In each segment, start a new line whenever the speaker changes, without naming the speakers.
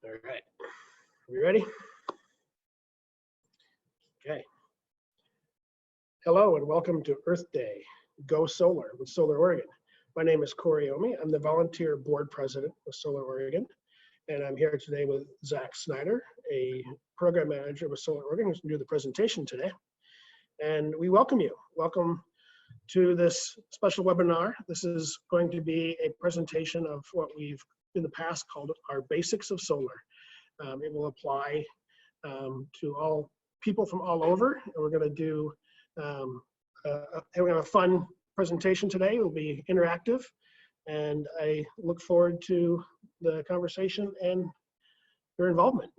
All right, are we ready? Okay. Hello and welcome to Earth Day, Go Solar with Solar Oregon. My name is Corey Omi. I'm the volunteer board president with Solar Oregon. And I'm here today with Zach Snyder, a program manager with Solar Oregon, who's going to do the presentation today. And we welcome you. Welcome to this special webinar. This is going to be a presentation of what we've in the past called our basics of solar. It will apply to all people from all over. And we're going to do a fun presentation today. It will be interactive, and I look forward to the conversation and your involvement.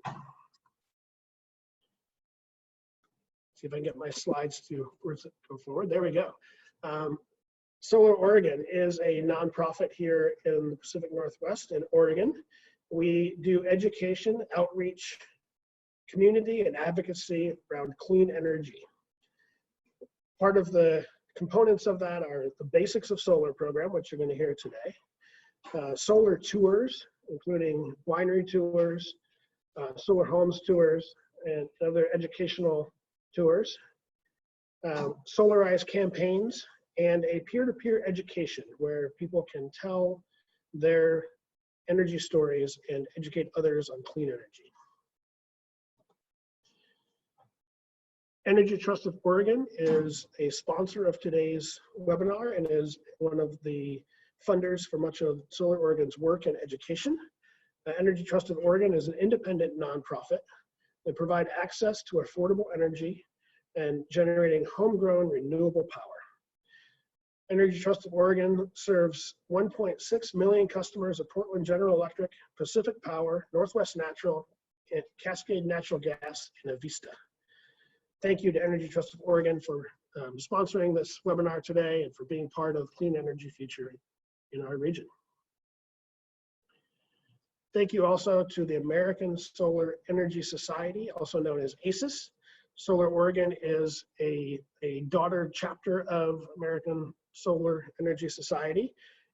See if I can get my slides to go forward. There we go. Solar Oregon is a nonprofit here in the Pacific Northwest in Oregon. We do education, outreach, community, and advocacy around clean energy. Part of the components of that are the Basics of Solar program, which you're going to hear today. Solar tours, including winery tours, solar homes tours, and other educational tours. Solarized campaigns, and a peer-to-peer education where people can tell their energy stories and educate others on clean energy. Energy Trust of Oregon is a sponsor of today's webinar and is one of the funders for much of Solar Oregon's work and education. Energy Trust of Oregon is an independent nonprofit that provide access to affordable energy and generating homegrown renewable power. Energy Trust of Oregon serves 1.6 million customers of Portland General Electric, Pacific Power, Northwest Natural, and Cascade Natural Gas, and Avista. Thank you to Energy Trust of Oregon for sponsoring this webinar today and for being part of clean energy future in our region. Thank you also to the American Solar Energy Society, also known as ASIS. Solar Oregon is a daughter chapter of American Solar Energy Society.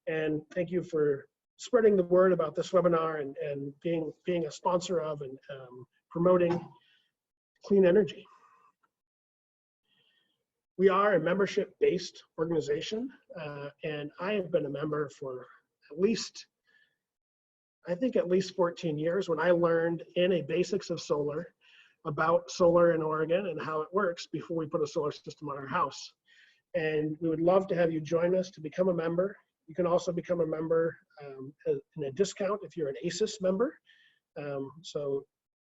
And thank you for spreading the word about this webinar and being a sponsor of and promoting clean energy. We are a membership-based organization, and I have been a member for at least 14 years when I learned in a Basics of Solar about solar in Oregon and how it works before we put a solar system on our house. And we would love to have you join us to become a member. You can also become a member in a discount if you're an ASIS member. So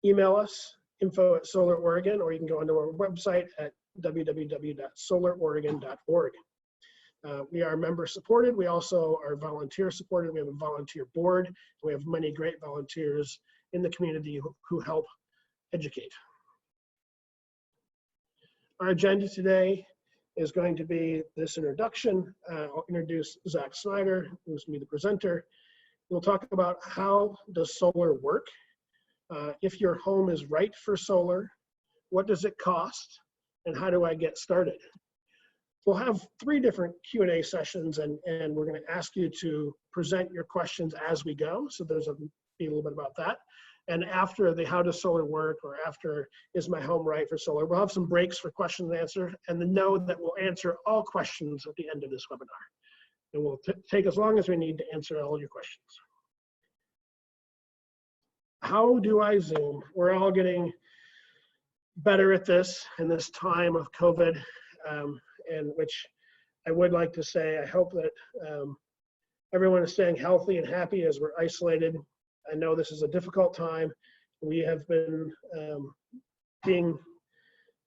email us, info@SolarOregon, or you can go onto our website at www.solaroregon.org. We are member supported. We also are volunteer supported. We have a volunteer board. We have many great volunteers in the community who help educate. Our agenda today is going to be this introduction. I'll introduce Zach Snyder, who's going to be the presenter. We'll talk about how does solar work? If your home is right for solar, what does it cost? And how do I get started? We'll have 3 different Q&A sessions, and we're going to ask you to present your questions as we go. So there's be a little bit about that. And after the how does solar work, or after is my home right for solar, we'll have some breaks for question and answer, and then know that we'll answer all questions at the end of this webinar. And we'll take as long as we need to answer all your questions. How do I Zoom? We're all getting better at this in this time of COVID, and which I would like to say, I hope that everyone is staying healthy and happy as we're isolated. I know this is a difficult time. We have been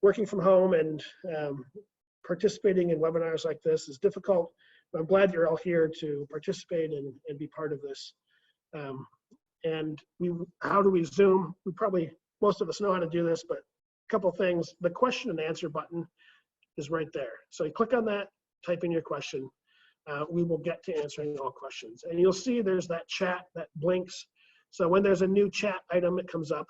working from home, and participating in webinars like this is difficult. But I'm glad you're all here to participate and be part of this. And how do we Zoom? Most of us know how to do this, but a couple things. The question and answer button is right there. So you click on that, type in your question. We will get to answering all questions. And you'll see there's that chat that blinks. So when there's a new chat item that comes up,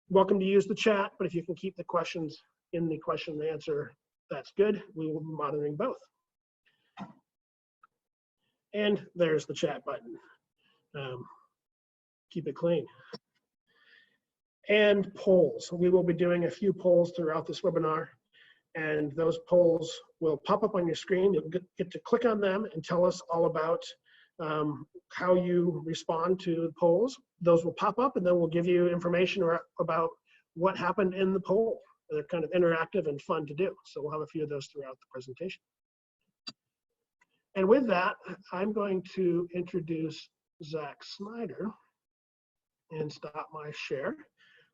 welcome to use the chat, but if you can keep the questions in the question and answer, that's good. We will be monitoring both. And there's the chat button. Keep it clean. and polls. We will be doing a few polls throughout this webinar, and those polls will pop up on your screen. You'll get to click on them and tell us all about how you respond to the polls. Those will pop up, and then we'll give you information about what happened in the poll. They're kind of interactive and fun to do. So we'll have a few of those throughout the presentation. And with that, I'm going to introduce Zach Snyder and stop my share.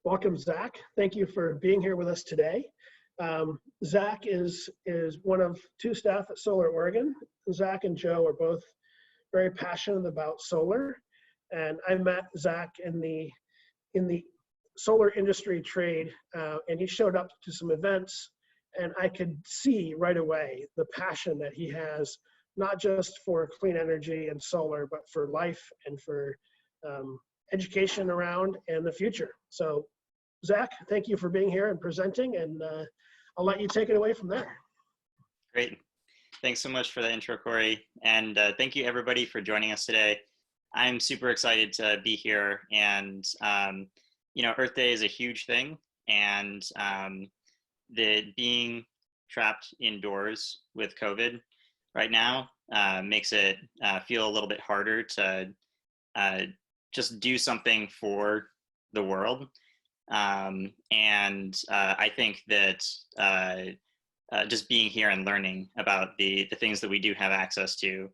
Welcome, Zach. Thank you for being here with us today. Zach is one of two staff at Solar Oregon. Zach and Joe are both very passionate about solar, and I met Zach in the solar industry trade, and he showed up to some events, and I could see right away the passion that he has, not just for clean energy and solar, but for life and for education around and the future. So Zach, thank you for being here and presenting, and I'll let you take it away from there.
Great. Thanks so much for the intro, Corey. And thank you everybody for joining us today. I'm super excited to be here, and you know, Earth Day is a huge thing, and the being trapped indoors with COVID right now makes it feel a little bit harder to just do something for the world. I think that just being here and learning about the things that we do have access to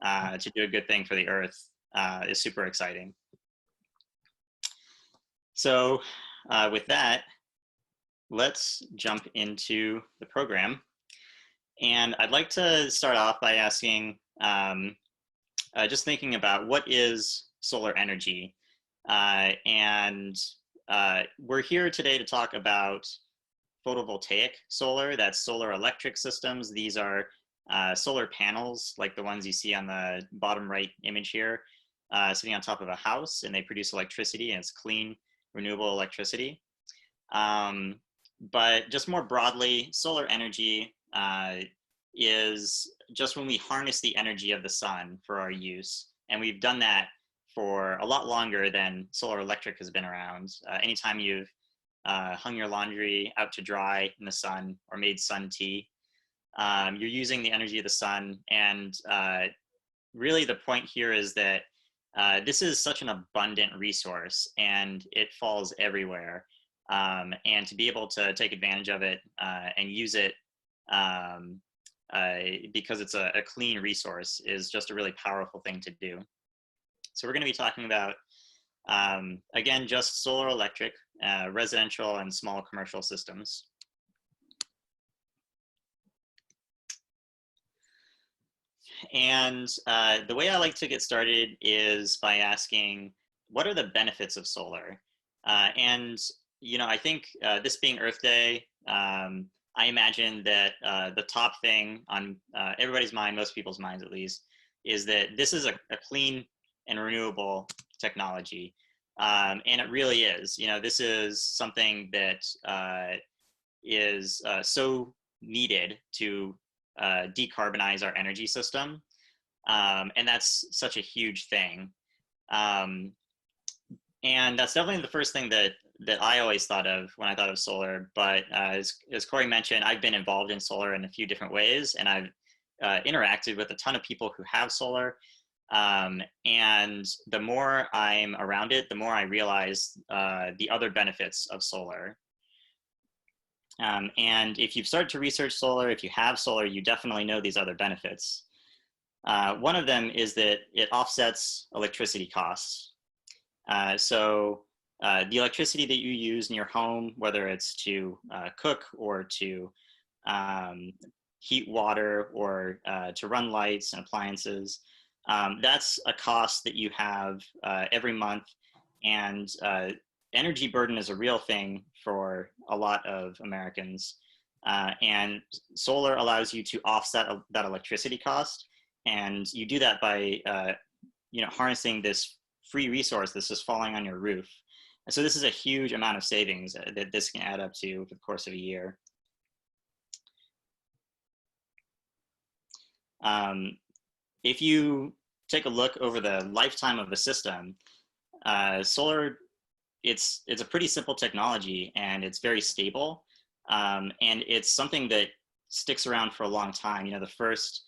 do a good thing for the Earth is super exciting. So with that, let's jump into the program. And I'd like to start off by asking, just thinking about what is solar energy. We're here today to talk about photovoltaic solar. That's solar electric systems. These are solar panels like the ones you see on the bottom right image here, sitting on top of a house, and they produce electricity, and it's clean, renewable electricity. But just more broadly, solar energy is just when we harness the energy of the sun for our use. And we've done that for a lot longer than solar electric has been around. Anytime you've hung your laundry out to dry in the sun or made sun tea, you're using the energy of the sun. And really the point here is that this is such an abundant resource, and it falls everywhere. And to be able to take advantage of it and use it because it's a clean resource is just a really powerful thing to do. So we're going to be talking about, again, just solar electric, residential and small commercial systems. And the way I like to get started is by asking, what are the benefits of solar? You know, I think this being Earth Day, I imagine that the top thing on everybody's mind, most people's minds at least, is that this is a clean and renewable technology. And it really is. You know, this is something that is so needed to decarbonize our energy system. And that's such a huge thing. And that's definitely the first thing that I always thought of when I thought of solar. But as Corey mentioned, I've been involved in solar in a few different ways, and I've interacted with a ton of people who have solar. And the more I'm around it, the more I realize the other benefits of solar. And if you've started to research solar, if you have solar, you definitely know these other benefits. One of them is that it offsets electricity costs. So the electricity that you use in your home, whether it's to cook or to heat water or to run lights and appliances, that's a cost that you have every month. And energy burden is a real thing for a lot of Americans. And solar allows you to offset that electricity cost. And you do that by you know, harnessing this free resource that's just falling on your roof. And so this is a huge amount of savings that this can add up to over the course of a year. If you take a look over the lifetime of a system, solar it's a pretty simple technology, and it's very stable, and it's something that sticks around for a long time. You know, the first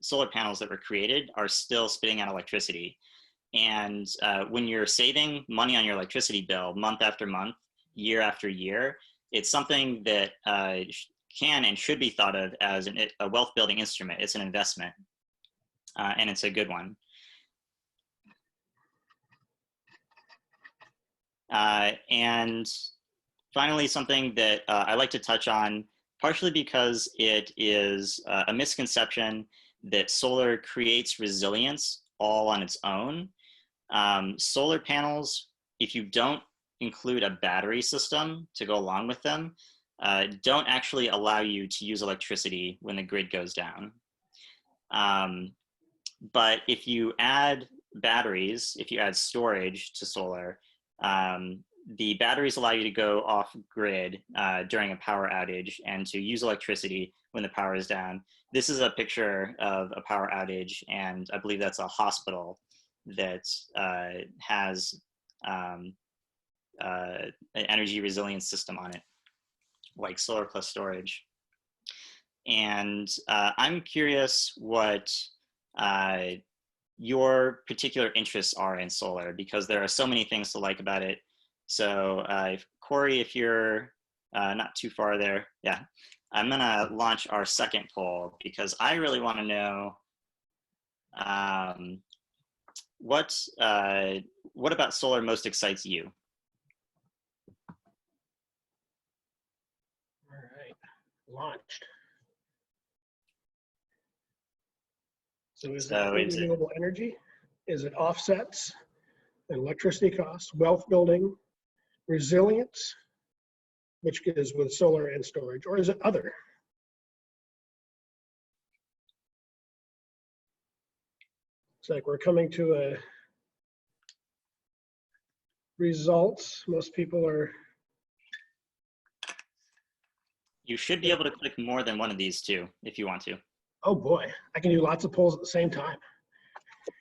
solar panels that were created are still spitting out electricity. And when you're saving money on your electricity bill month after month, year after year, it's something that can and should be thought of as a wealth building instrument. It's an investment, and it's a good one. And finally, something that I like to touch on, partially because it is a misconception that solar creates resilience all on its own. Solar panels, if you don't include a battery system to go along with them, don't actually allow you to use electricity when the grid goes down. But if you add batteries, if you add storage to solar, the batteries allow you to go off grid during a power outage and to use electricity when the power is down. This is a picture of a power outage, and I believe that's a hospital that has an energy resilience system on it, like solar plus storage. And I'm curious what your particular interests are in solar, because there are so many things to like about it. So Corey, if you're not too far there, yeah, I'm gonna launch our second poll, because I really wanna know what about solar most excites you?
All right, launched. So is it clean renewable energy? Is it offsets, electricity costs, wealth building, resilience, which is with solar and storage, or is it other? It's like we're coming to a results. Most people are.
You should be able to click more than one of these two if you want to.
Oh boy, I can do lots of polls at the same time.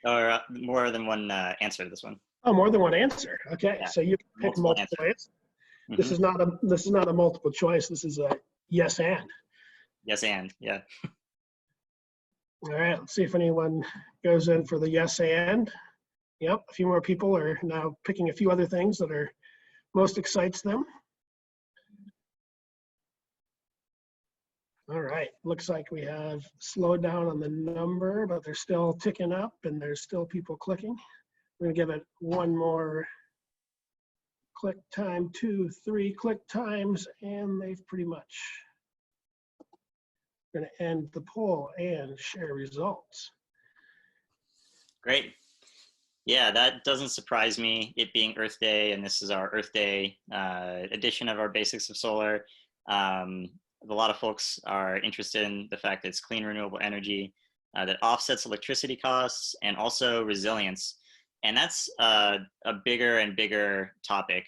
Or more than one answer to this one.
Oh, more than one answer. Okay, yeah. So you can pick multiple choice. Mm-hmm. This is not a multiple choice. This is a yes and.
Yes and, yeah.
All right, let's see if anyone goes in for the yes and. Yep, a few more people are now picking a few other things that are most excites them. All right, looks like we have slowed down on the number, but they're still ticking up and there's still people clicking. We're gonna give it one more click time, 2, 3 click times, and they've pretty much gonna end the poll and share results.
Great. Yeah, that doesn't surprise me, it being Earth Day, and this is our Earth Day edition of our Basics of Solar. A lot of folks are interested in the fact that it's clean, renewable energy that offsets electricity costs and also resilience. And that's a bigger and bigger topic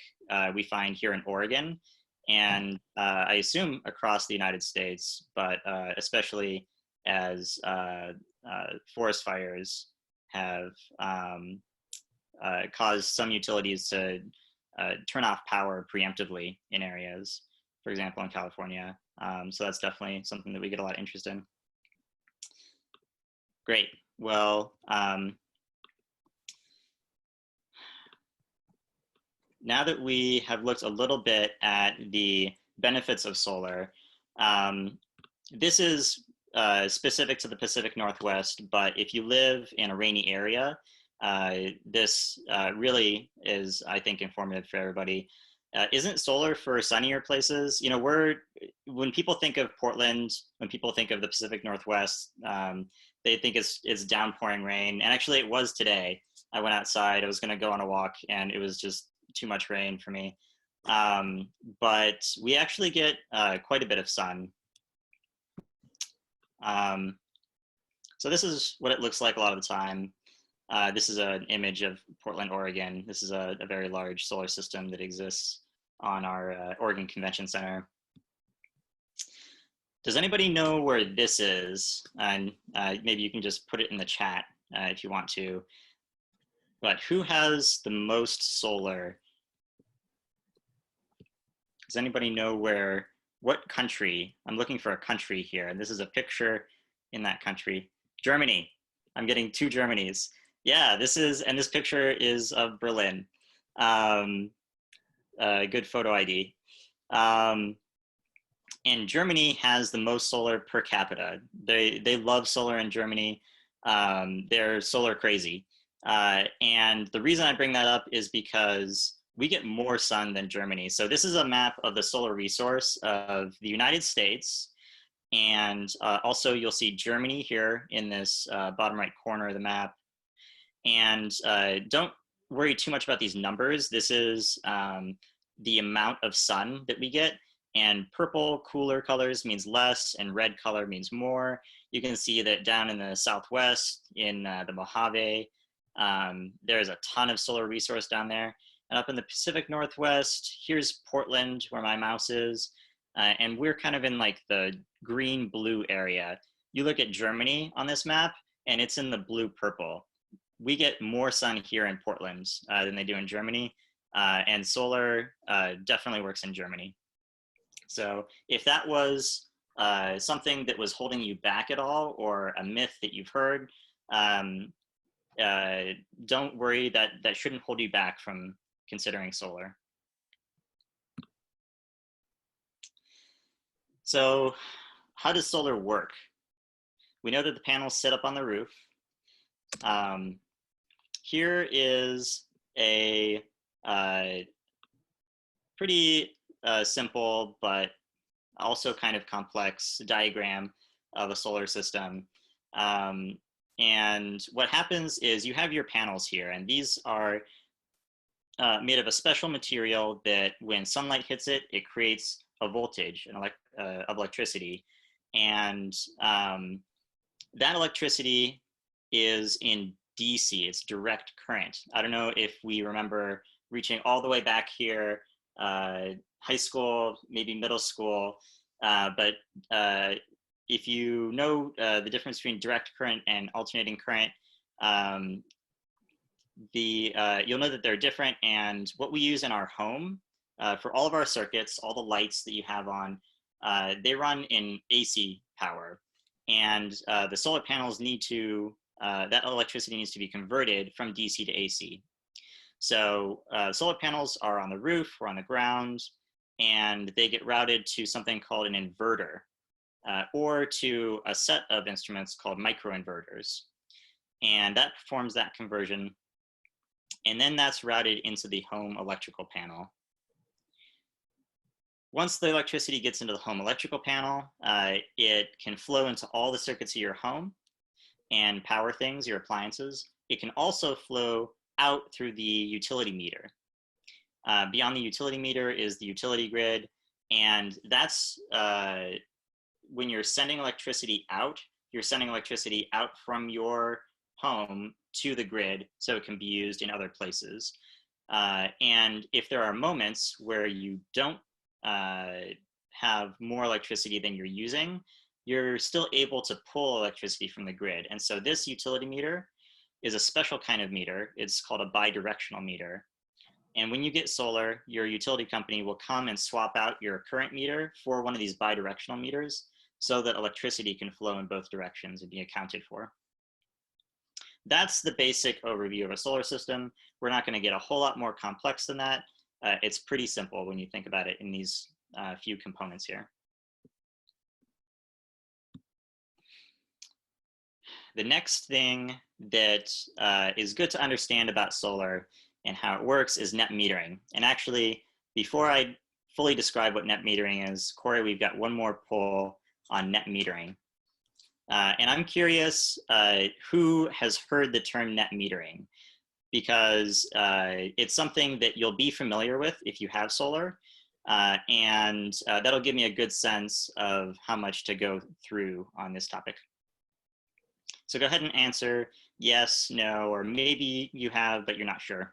we find here in Oregon, and I assume across the United States, but especially as forest fires have caused some utilities to turn off power preemptively in areas, for example, in California. So that's definitely something that we get a lot of interest in. Great. Well, now that we have looked a little bit at the benefits of solar, this is specific to the Pacific Northwest, but if you live in a rainy area, this really is, I think, informative for everybody. Isn't solar for sunnier places? You know, when people think of Portland, when people think of the Pacific Northwest, they think it's downpouring rain. And actually it was today. I went outside, I was gonna go on a walk, and it was just too much rain for me. But we actually get quite a bit of sun. So this is what it looks like a lot of the time. This is an image of Portland, Oregon. This is a very large solar system that exists on our Oregon Convention Center. Does anybody know where this is? And maybe you can just put it in the chat if you want to. But who has the most solar Does anybody know what country? I'm looking for a country here, and this is a picture in that country. Germany. I'm getting 2 Germanys. Yeah, and this picture is of Berlin. Good photo ID. And Germany has the most solar per capita. They love solar in Germany. They're solar crazy. And the reason I bring that up is because we get more sun than Germany. So this is a map of the solar resource of the United States. And also you'll see Germany here in this bottom right corner of the map. And don't worry too much about these numbers. This is the amount of sun that we get. And purple, cooler colors means less, and red color means more. You can see that down in the Southwest, in the Mojave, there's a ton of solar resource down there. And up in the Pacific Northwest, here's Portland, where my mouse is. And we're kind of in like the green-blue area. You look at Germany on this map, and it's in the blue-purple. We get more sun here in Portland than they do in Germany. And solar definitely works in Germany. So if that was something that was holding you back at all, or a myth that you've heard, don't worry, that shouldn't hold you back from considering solar. So how does solar work? We know that the panels sit up on the roof. Here is a pretty simple, but also kind of complex diagram of a solar system. And what happens is you have your panels here, and these are made of a special material that when sunlight hits it, it creates a voltage of electricity. And that electricity is in DC, it's direct current. I don't know if we remember reaching all the way back here, high school, maybe middle school, but if you know the difference between direct current and alternating current, you'll know that they're different. And what we use in our home for all of our circuits, all the lights that you have on, they run in AC power. And the solar panels need to, that electricity needs to be converted from DC to AC. So solar panels are on the roof or on the ground, and they get routed to something called an inverter, or to a set of instruments called microinverters. And that performs that conversion. And then that's routed into the home electrical panel. Once the electricity gets into the home electrical panel, it can flow into all the circuits of your home and power things, your appliances. It can also flow out through the utility meter. Beyond the utility meter is the utility grid, and that's when you're sending electricity out, you're sending electricity out from your home to the grid so it can be used in other places. And if there are moments where you don't have more electricity than you're using, you're still able to pull electricity from the grid. And so this utility meter is a special kind of meter. It's called a bidirectional meter. And when you get solar, your utility company will come and swap out your current meter for one of these bidirectional meters so that electricity can flow in both directions and be accounted for. That's the basic overview of a solar system. We're not going to get a whole lot more complex than that. It's pretty simple when you think about it in these few components here. The next thing that is good to understand about solar and how it works is net metering. And actually, before I fully describe what net metering is, Corey, we've got one more poll on net metering. And I'm curious who has heard the term net metering, because it's something that you'll be familiar with if you have solar. And that'll give me a good sense of how much to go through on this topic. So go ahead and answer yes, no, or maybe you have, but you're not sure.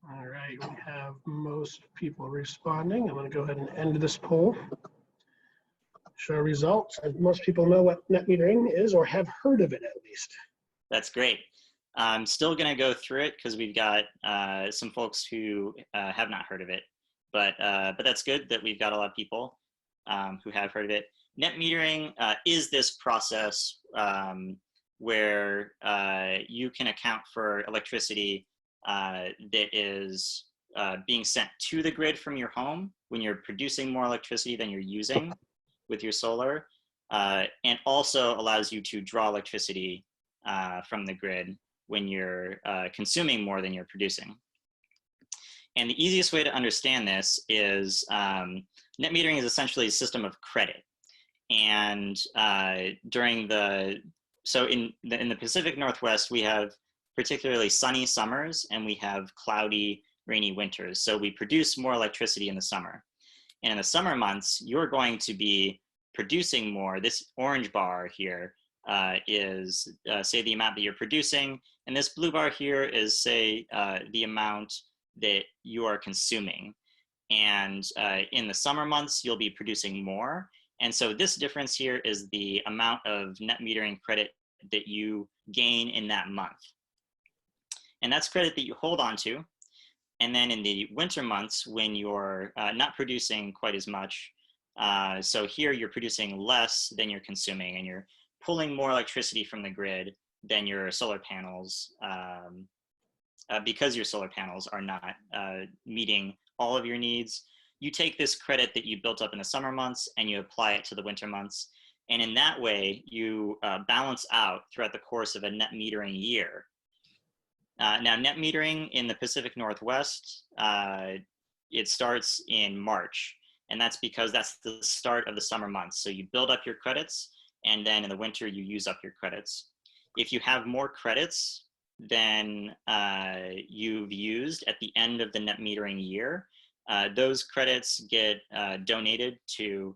All right, we have most people responding. I'm going to go ahead and end this poll. show results. Most people know what net metering is or have heard of it at least.
That's great. I'm still going to go through it because we've got some folks who have not heard of it, but that's good that we've got a lot of people who have heard of it. Net metering is this process where you can account for electricity that is being sent to the grid from your home when you're producing more electricity than you're using with your solar, and also allows you to draw electricity from the grid when you're consuming more than you're producing. And the easiest way to understand this is net metering is essentially a system of credit. And in the Pacific Northwest, we have particularly sunny summers and we have cloudy, rainy winters. So we produce more electricity in the summer. And in the summer months, you're going to be producing more. This orange bar here is, say, the amount that you're producing. And this blue bar here is, say, the amount that you are consuming. And in the summer months, you'll be producing more. And so this difference here is the amount of net metering credit that you gain in that month. And that's credit that you hold on to. And then in the winter months, when you're not producing quite as much, so here you're producing less than you're consuming, and you're pulling more electricity from the grid than your solar panels, because your solar panels are not meeting all of your needs. You take this credit that you built up in the summer months and you apply it to the winter months. And in that way, you balance out throughout the course of a net metering year. Now, net metering in the Pacific Northwest, it starts in March. And that's because that's the start of the summer months. So you build up your credits, and then in the winter, you use up your credits. If you have more credits than you've used at the end of the net metering year, those credits get donated to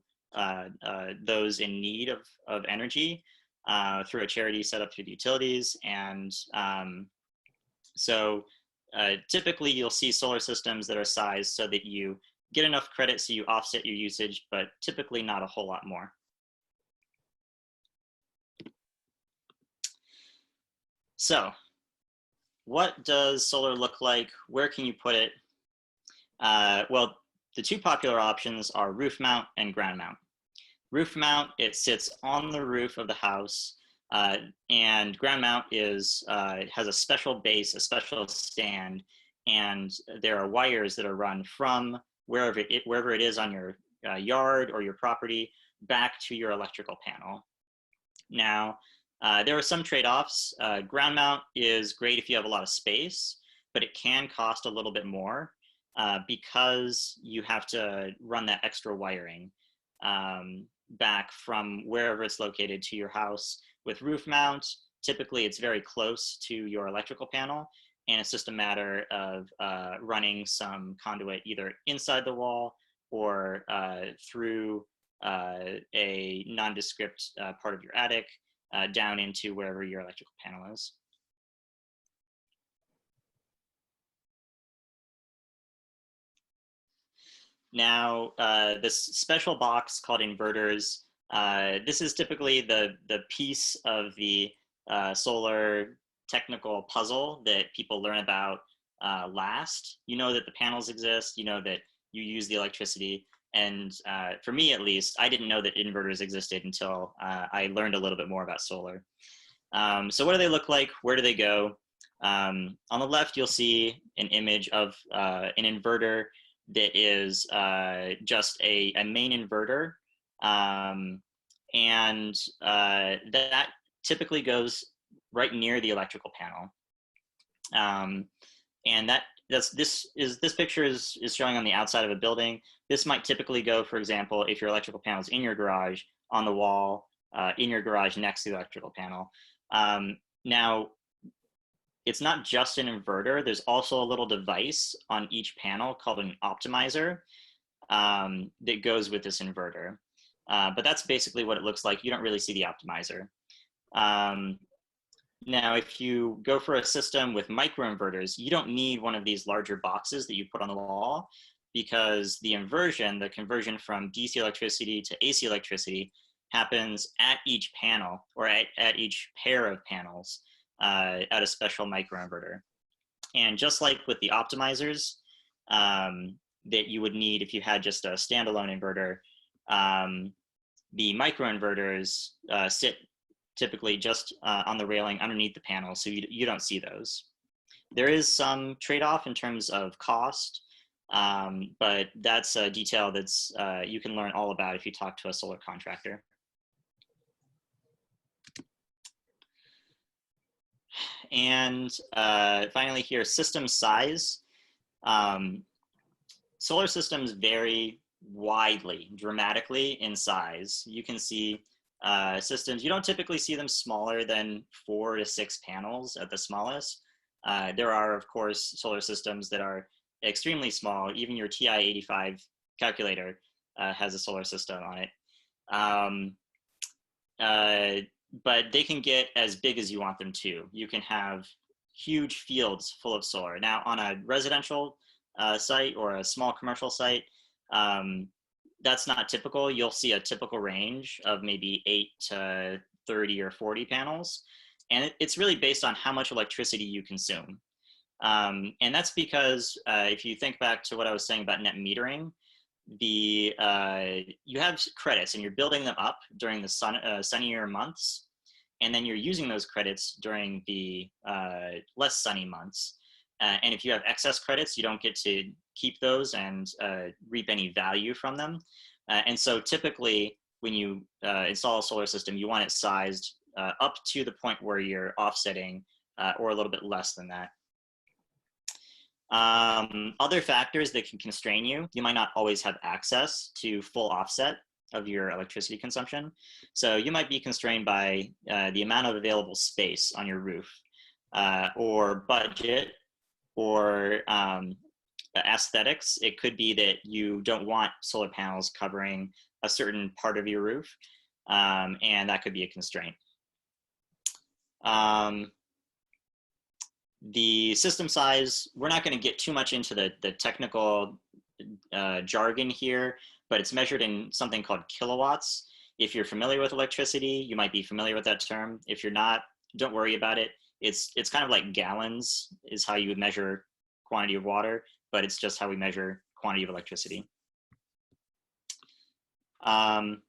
those in need of energy through a charity set up through the utilities. And so typically you'll see solar systems that are sized so that you get enough credit so you offset your usage, but typically not a whole lot more. So what does solar look like? Where can you put it? Well, the two popular options are roof mount and ground mount. Roof mount, it sits on the roof of the house, and ground mount is, it has a special base, a special stand, and there are wires that are run from wherever it is on your yard or your property back to your electrical panel. Now, there are some trade-offs. Ground mount is great if you have a lot of space, but it can cost a little bit more because you have to run that extra wiring back from wherever it's located to your house. With roof mount, typically it's very close to your electrical panel, and it's just a matter of running some conduit either inside the wall or through a nondescript part of your attic down into wherever your electrical panel is. Now, this special box called inverters, this is typically the piece of the solar technical puzzle that people learn about last. You know that the panels exist, you know that you use the electricity, and for me at least, I didn't know that inverters existed until I learned a little bit more about solar. So what do they look like? Where do they go? On the left, you'll see an image of an inverter that is just a main inverter. And that typically goes right near the electrical panel. And this picture is showing on the outside of a building. This might typically go, for example, if your electrical panel is in your garage, on the wall, in your garage next to the electrical panel. Now, it's not just an inverter. There's also a little device on each panel called an optimizer that goes with this inverter. But that's basically what it looks like. You don't really see the optimizer. Now, if you go for a system with microinverters, you don't need one of these larger boxes that you put on the wall. because the inversion, the conversion from DC electricity to AC electricity, happens at each panel or at each pair of panels at a special microinverter. And just like with the optimizers that you would need if you had just a standalone inverter, the microinverters sit typically just on the railing underneath the panel, so you don't see those. There is some trade-off in terms of cost, but that's a detail that's you can learn all about if you talk to a solar contractor. And finally here, system size. Solar systems vary widely, dramatically in size. You can see systems, you don't typically see them smaller than 4 to 6 panels at the smallest. There are, of course, solar systems that are extremely small. Even your TI-85 calculator has a solar system on it. But they can get as big as you want them to. You can have huge fields full of solar. Now, on a residential site or a small commercial site, that's not typical. You'll see a typical range of maybe 8 to 30 or 40 panels. And it's really based on how much electricity you consume. And that's because if you think back to what I was saying about net metering, you have credits and you're building them up during the sunnier months, and then you're using those credits during the less sunny months. And if you have excess credits, you don't get to keep those and reap any value from them. And so typically when you install a solar system, you want it sized up to the point where you're offsetting or a little bit less than that. Other factors that can constrain you, you might not always have access to full offset of your electricity consumption. So you might be constrained by the amount of available space on your roof, or budget, or aesthetics. It could be that you don't want solar panels covering a certain part of your roof, and that could be a constraint. The system size, we're not going to get too much into the technical jargon here, but it's measured in something called kilowatts. If you're familiar with electricity, you might be familiar with that term. If you're not, don't worry about it. It's kind of like gallons is how you would measure quantity of water, but it's just how we measure quantity of electricity. And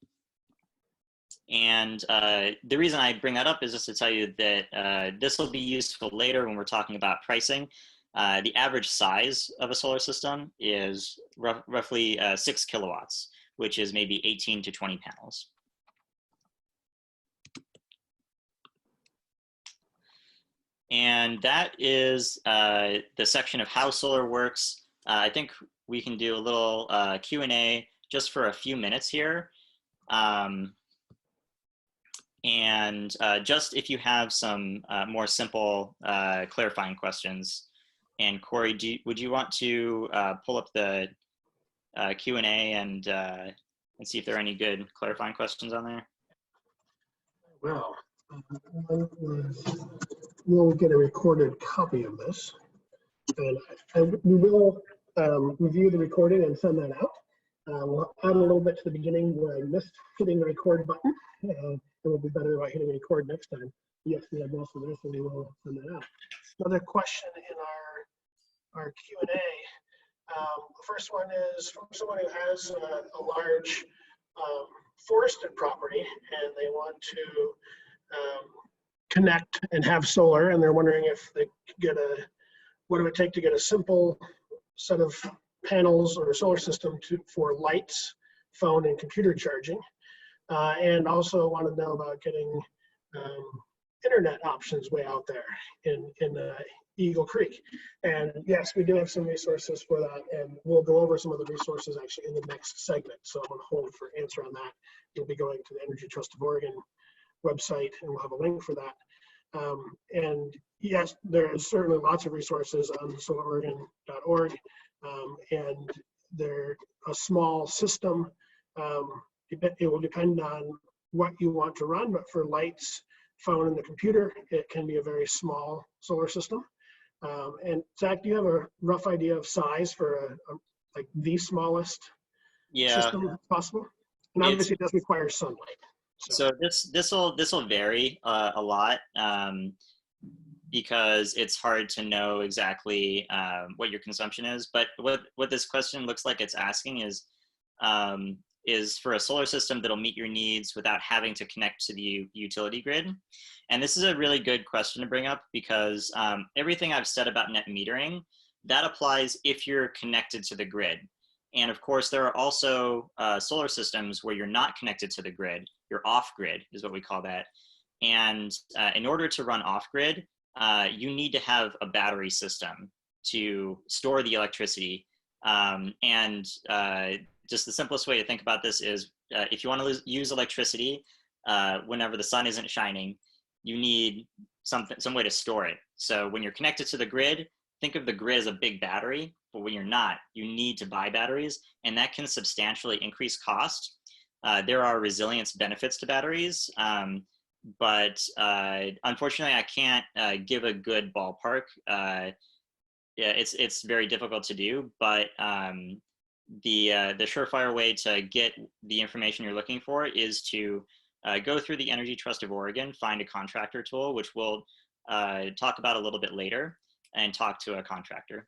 the reason I bring that up is just to tell you that this will be useful later when we're talking about pricing. The average size of a solar system is roughly 6 kilowatts, which is maybe 18 to 20 panels. And that is the section of how solar works. I think we can do a little Q&A just for a few minutes here. Just if you have some more simple clarifying questions. And Corey, would you want to pull up the Q&A and see if there are any good clarifying questions on there?
Well, we'll get a recorded copy of this, and we will review the recording and send that out. We'll add a little bit to the beginning where I missed hitting the record button. It will be better about hitting record next time. Yes, we have most of this, and we will send that out. Another question in our Q&A. The first one is from someone who has a large forested property, and they want to connect and have solar, and they're wondering if they could get what it would take to get a simple set of panels or a solar system for lights, phone, and computer charging, and also want to know about getting internet options way out there in Eagle Creek. And yes, we do have some resources for that, and we'll go over some of the resources actually in the next segment. So I'm on hold for answer on that. You'll be going to the Energy Trust of Oregon website, and we'll have a link for that. And yes, there is certainly lots of resources on solaroregon.org, and they're a small system. It will depend on what you want to run, but for lights, phone, and the computer, it can be a very small solar system. And Zach, do you have a rough idea of size for like the smallest
Yeah,
system possible? And
it's
obviously it does require sunlight.
so this will vary a lot, because it's hard to know exactly what your consumption is. But what this question looks like it's asking is for a solar system that'll meet your needs without having to connect to the utility grid. And this is a really good question to bring up, because everything I've said about net metering, that applies if you're connected to the grid. And of course, there are also solar systems where you're not connected to the grid. You're off grid is what we call that. And in order to run off grid, you need to have a battery system to store the electricity. Just the simplest way to think about this is if you want to use electricity whenever the sun isn't shining, you need some way to store it. So when you're connected to the grid, think of the grid as a big battery, but when you're not, you need to buy batteries, and that can substantially increase cost. There are resilience benefits to batteries, but unfortunately, I can't give a good ballpark. Yeah, it's very difficult to do, but the surefire way to get the information you're looking for is to go through the Energy Trust of Oregon, find a contractor tool, which we'll talk about a little bit later, and talk to a contractor.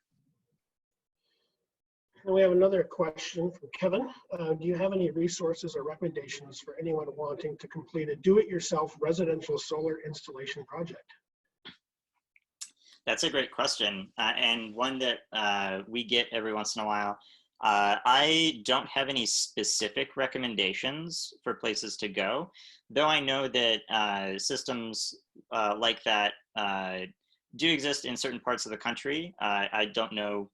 And we have another question from Kevin. Do you have any resources or recommendations for anyone wanting to complete a do-it-yourself residential solar installation project?
That's a great question, and one that we get every once in a while. I don't have any specific recommendations for places to go, though I know that systems like that do exist in certain parts of the country. I don't know,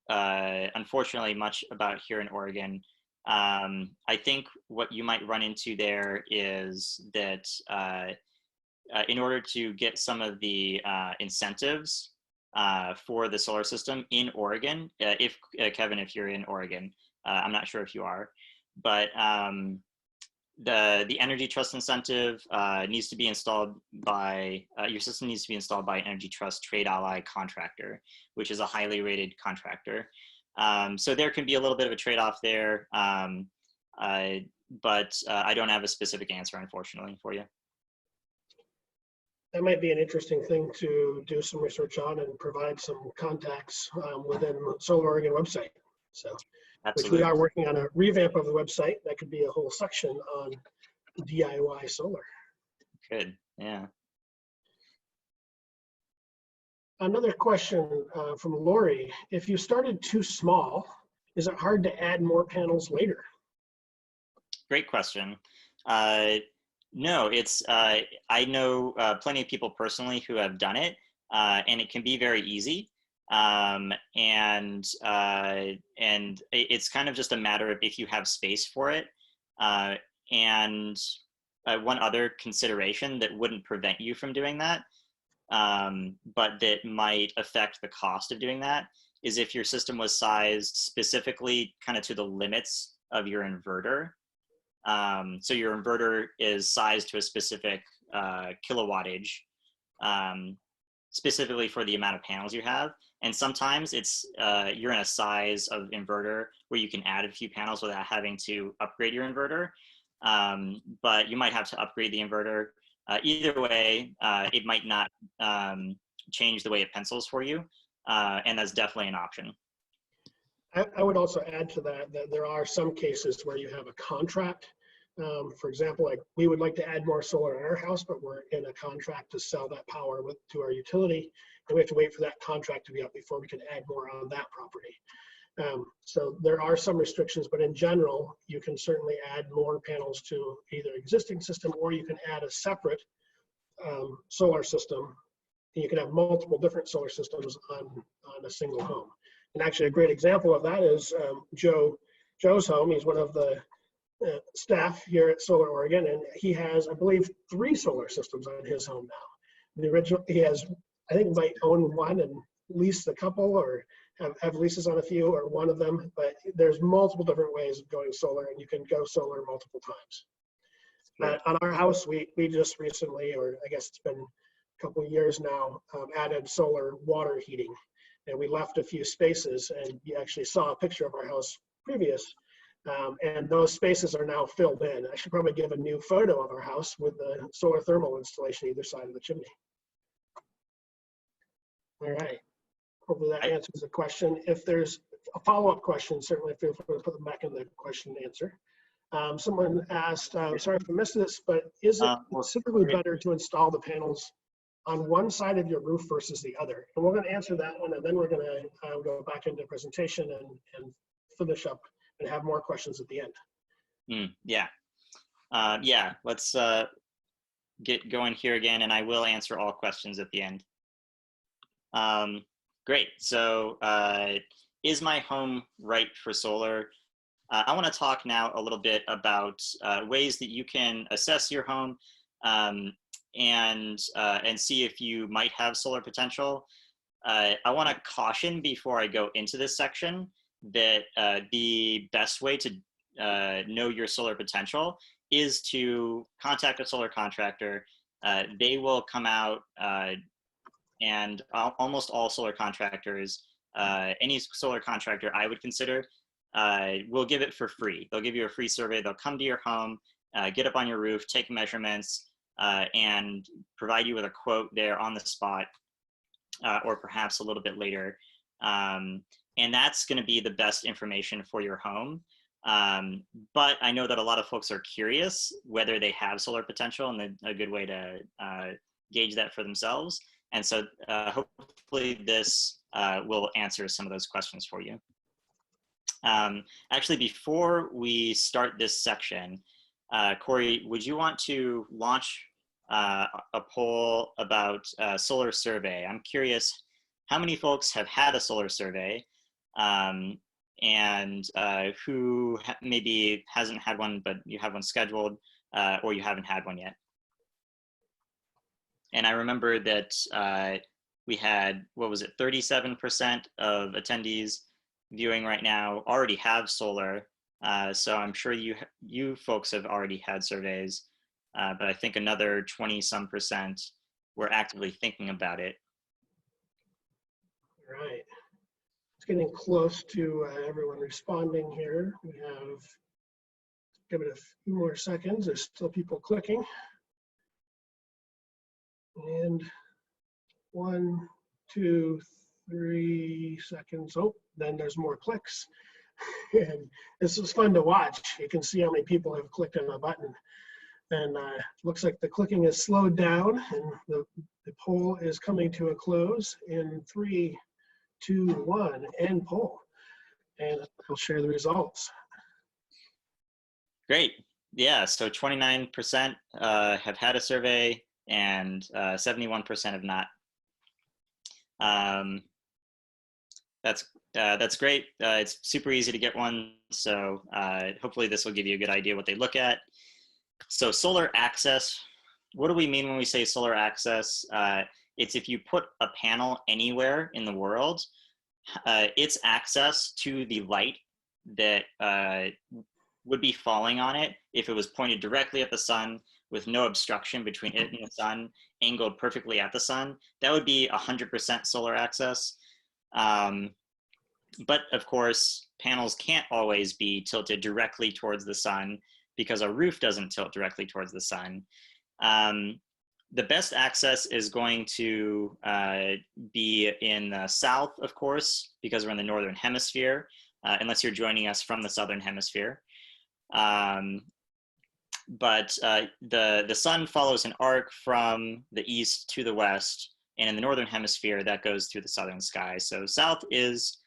unfortunately, much about here in Oregon. I think what you might run into there is that in order to get some of the incentives for the solar system in Oregon, if Kevin, if you're in Oregon, I'm not sure if you are, but the Energy Trust incentive needs to be installed by, your system needs to be installed by an Energy Trust Trade Ally contractor, which is a highly rated contractor. So there can be a little bit of a trade-off there, but I don't have a specific answer, unfortunately, for you.
That might be an interesting thing to do some research on and provide some contacts within the Solar Oregon website. So,
Absolutely.
which we are working on a revamp of the website. That could be a whole section on DIY solar.
Good, yeah.
Another question from Lori. If you started too small, is it hard to add more panels later?
Great question. No, it's, I know plenty of people personally who have done it, and it can be very easy. And it's kind of just a matter of if you have space for it. And one other consideration that wouldn't prevent you from doing that, but that might affect the cost of doing that, is if your system was sized specifically kind of to the limits of your inverter. So your inverter is sized to a specific kilowattage, specifically for the amount of panels you have. And sometimes it's you're in a size of inverter where you can add a few panels without having to upgrade your inverter. But you might have to upgrade the inverter. Either way, it might not change the way it pencils for you. And that's definitely an option.
I would also add to that there are some cases where you have a contract. For example, like we would like to add more solar in our house, but we're in a contract to sell that power to our utility, and we have to wait for that contract to be up before we can add more on that property. So there are some restrictions, but in general, you can certainly add more panels to either existing system, or you can add a separate solar system. And you can have multiple different solar systems on a single home. And actually, a great example of that is Joe's home. He's one of the staff here at Solar Oregon, and he has, I believe, 3 solar systems on his home now. The original, he has, I think, might own one and lease a couple, or have leases on a few, or one of them. But there's multiple different ways of going solar, and you can go solar multiple times.
Right.
On our house, we just recently, or I guess it's been a couple of years now, added solar water heating. and we left a few spaces, and you actually saw a picture of our house previous. And those spaces are now filled in. I should probably give a new photo of our house with the solar thermal installation either side of the chimney. All right. Hopefully that answers the question. If there's a follow-up question, certainly feel free to put them back in the question and answer. Someone asked, sorry if I missed this, but is it typically better to install the panels on one side of your roof versus the other? And we're going to answer that one, and then we're going to go back into presentation and finish up and have more questions at the end.
Yeah. Yeah, let's get going here again, and I will answer all questions at the end. Great. So is my home right for solar? I want to talk now a little bit about ways that you can assess your home and see if you might have solar potential. I want to caution before I go into this section that the best way to know your solar potential is to contact a solar contractor. They will come out and almost all solar contractors, any solar contractor I would consider, will give it for free. They'll give you a free survey. They'll come to your home, get up on your roof, take measurements, and provide you with a quote there on the spot, or perhaps a little bit later. And that's going to be the best information for your home. But I know that a lot of folks are curious whether they have solar potential, and a good way to gauge that for themselves. And so hopefully this will answer some of those questions for you. Actually, before we start this section, Corey, would you want to launch a poll about solar survey? I'm curious how many folks have had a solar survey, and who maybe hasn't had one, but you have one scheduled, or you haven't had one yet. And I remember that we had, what was it, 37% of attendees viewing right now already have solar. So I'm sure you folks have already had surveys, but I think another 20-some% were actively thinking about it.
All right. It's getting close to everyone responding here. We have, give it a few more seconds. There's still people clicking. And 1, 2, 3 seconds. Oh, then there's more clicks. And this is fun to watch. You can see how many people have clicked on a button. And looks like the clicking is slowed down, and the poll is coming to a close in 3, 2, 1, end poll. And I'll share the results.
Great. Yeah, so 29% have had a survey, and 71% have not. That's great. It's super easy to get one, so hopefully this will give you a good idea what they look at. So solar access, what do we mean when we say solar access? It's if you put a panel anywhere in the world, its access to the light that would be falling on it if it was pointed directly at the sun with no obstruction between it and the sun, angled perfectly at the sun, that would be 100% solar access. But of course, panels can't always be tilted directly towards the sun because our roof doesn't tilt directly towards the sun. The best access is going to be in the south, of course, because we're in the northern hemisphere, unless you're joining us from the southern hemisphere. But the sun follows an arc from the east to the west, and in the northern hemisphere, that goes through the southern sky. So south is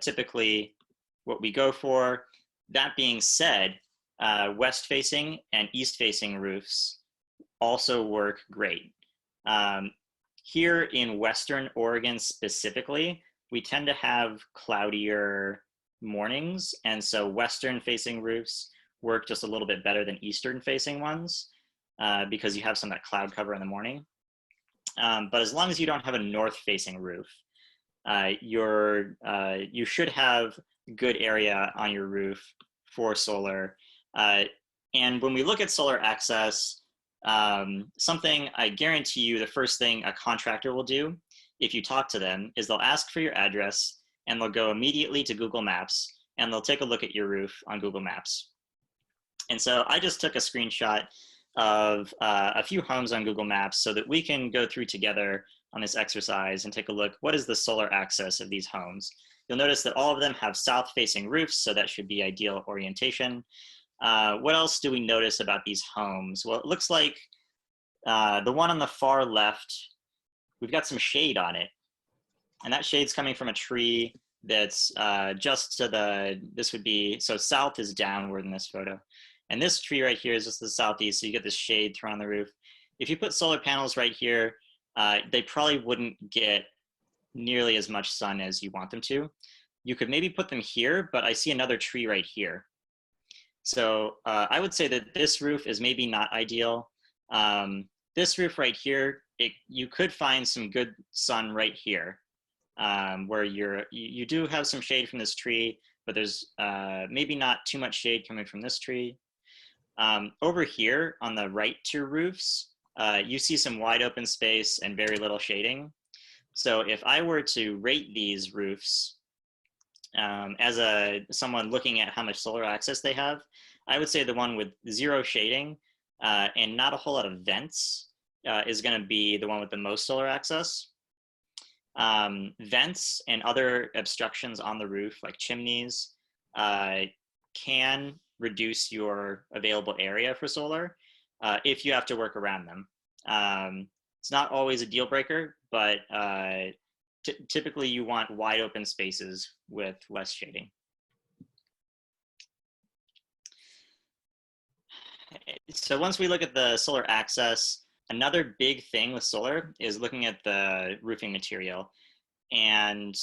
typically what we go for. That being said, west-facing and east-facing roofs also work great. Here in Western Oregon specifically, we tend to have cloudier mornings, and so western-facing roofs work just a little bit better than eastern-facing ones because you have some of that cloud cover in the morning. But as long as you don't have a north-facing roof, you should have good area on your roof for solar. And when we look at solar access, something I guarantee you the first thing a contractor will do if you talk to them is they'll ask for your address and they'll go immediately to Google Maps and they'll take a look at your roof on Google Maps. And so I just took a screenshot of a few homes on Google Maps so that we can go through together on this exercise and take a look, what is the solar access of these homes? You'll notice that all of them have south-facing roofs, so that should be ideal orientation. What else do we notice about these homes? Well, it looks like the one on the far left, we've got some shade on it. And that shade's coming from a tree that's just to this would be, so south is downward in this photo. And this tree right here is just the southeast, so you get this shade thrown on the roof. If you put solar panels right here, they probably wouldn't get nearly as much sun as you want them to. You could maybe put them here, but I see another tree right here. So I would say that this roof is maybe not ideal. This roof right here, you could find some good sun right here, where you do have some shade from this tree, but there's maybe not too much shade coming from this tree. Over here on the right two roofs, you see some wide open space and very little shading. So if I were to rate these roofs as someone looking at how much solar access they have, I would say the one with zero shading and not a whole lot of vents is going to be the one with the most solar access. Vents and other obstructions on the roof, like chimneys, can reduce your available area for solar if you have to work around them. It's not always a deal breaker, but typically you want wide open spaces with less shading. So once we look at the solar access, another big thing with solar is looking at the roofing material. And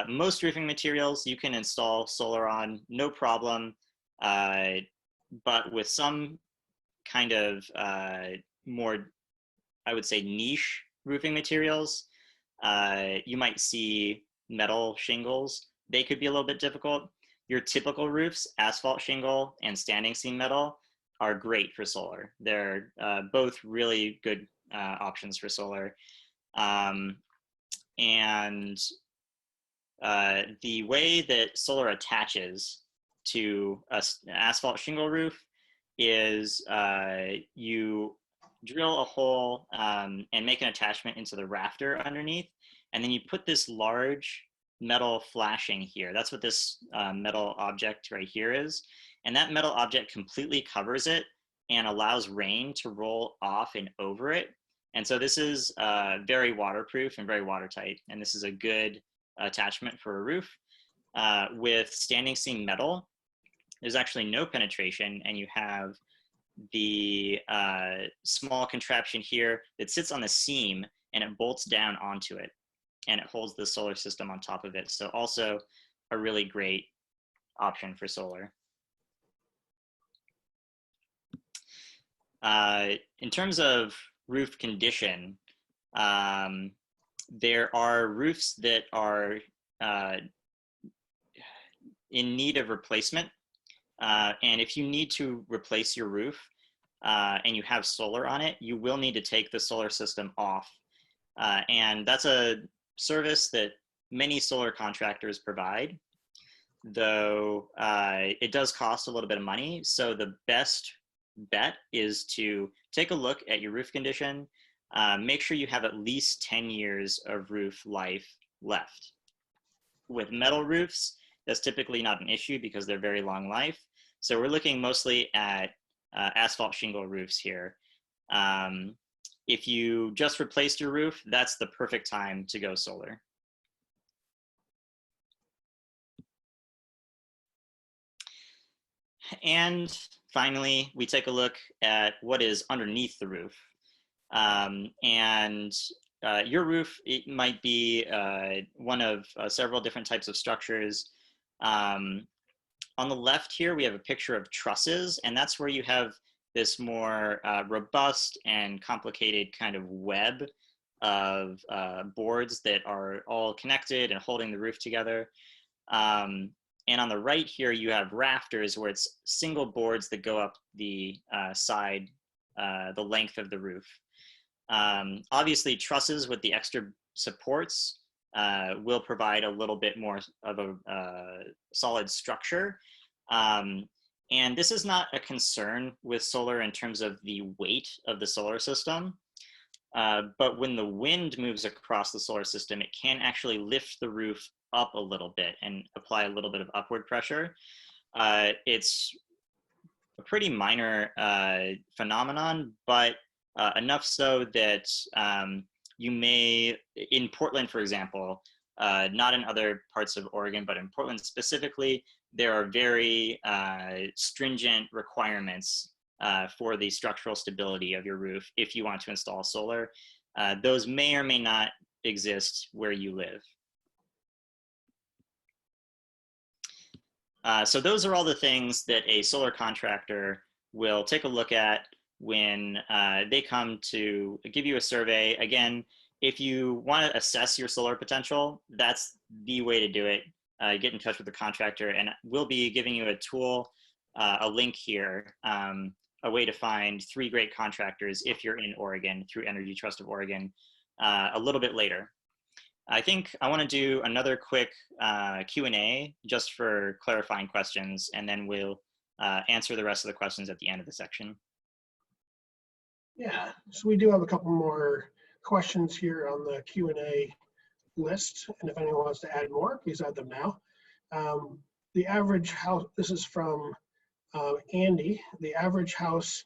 most roofing materials you can install solar on, no problem. But with some kind of more, I would say, niche roofing materials, you might see metal shingles. They could be a little bit difficult. Your typical roofs, asphalt shingle and standing seam metal, are great for solar. They're both really good options for solar. And the way that solar attaches to an asphalt shingle roof is you drill a hole and make an attachment into the rafter underneath, and then you put this large metal flashing here. That's what this metal object right here is. And that metal object completely covers it and allows rain to roll off and over it. And so this is very waterproof and very watertight. And this is a good attachment for a roof. With standing seam metal, there's actually no penetration, and you have the small contraption here that sits on the seam and it bolts down onto it and it holds the solar system on top of it. So also a really great option for solar. In terms of roof condition, there are roofs that are in need of replacement. And if you need to replace your roof and you have solar on it, you will need to take the solar system off. And that's a service that many solar contractors provide, though it does cost a little bit of money. So the best bet is to take a look at your roof condition, make sure you have at least 10 years of roof life left. With metal roofs, that's typically not an issue because they're very long life. So we're looking mostly at asphalt shingle roofs here. If you just replaced your roof, that's the perfect time to go solar. And finally, we take a look at what is underneath the roof. Your roof, it might be one of several different types of structures. On the left here, we have a picture of trusses, and that's where you have this more robust and complicated kind of web of boards that are all connected and holding the roof together. And on the right here, you have rafters where it's single boards that go up the side, the length of the roof. Obviously, trusses with the extra supports will provide a little bit more of a solid structure. And this is not a concern with solar in terms of the weight of the solar system. But when the wind moves across the solar system, it can actually lift the roof up a little bit and apply a little bit of upward pressure. It's a pretty minor phenomenon, but enough so that you may, in Portland, for example, not in other parts of Oregon, but in Portland specifically, there are very stringent requirements for the structural stability of your roof if you want to install solar. Those may or may not exist where you live. So those are all the things that a solar contractor will take a look at when they come to give you a survey. Again, if you want to assess your solar potential, that's the way to do it. Get in touch with the contractor, and we'll be giving you a tool, a link here, a way to find 3 great contractors if you're in Oregon through Energy Trust of Oregon a little bit later. I think I want to do another quick Q&A just for clarifying questions, and then we'll answer the rest of the questions at the end of the section.
Yeah, so we do have a couple more questions here on the Q&A list, and if anyone wants to add more, please add them now. The average house, this is from Andy, the average house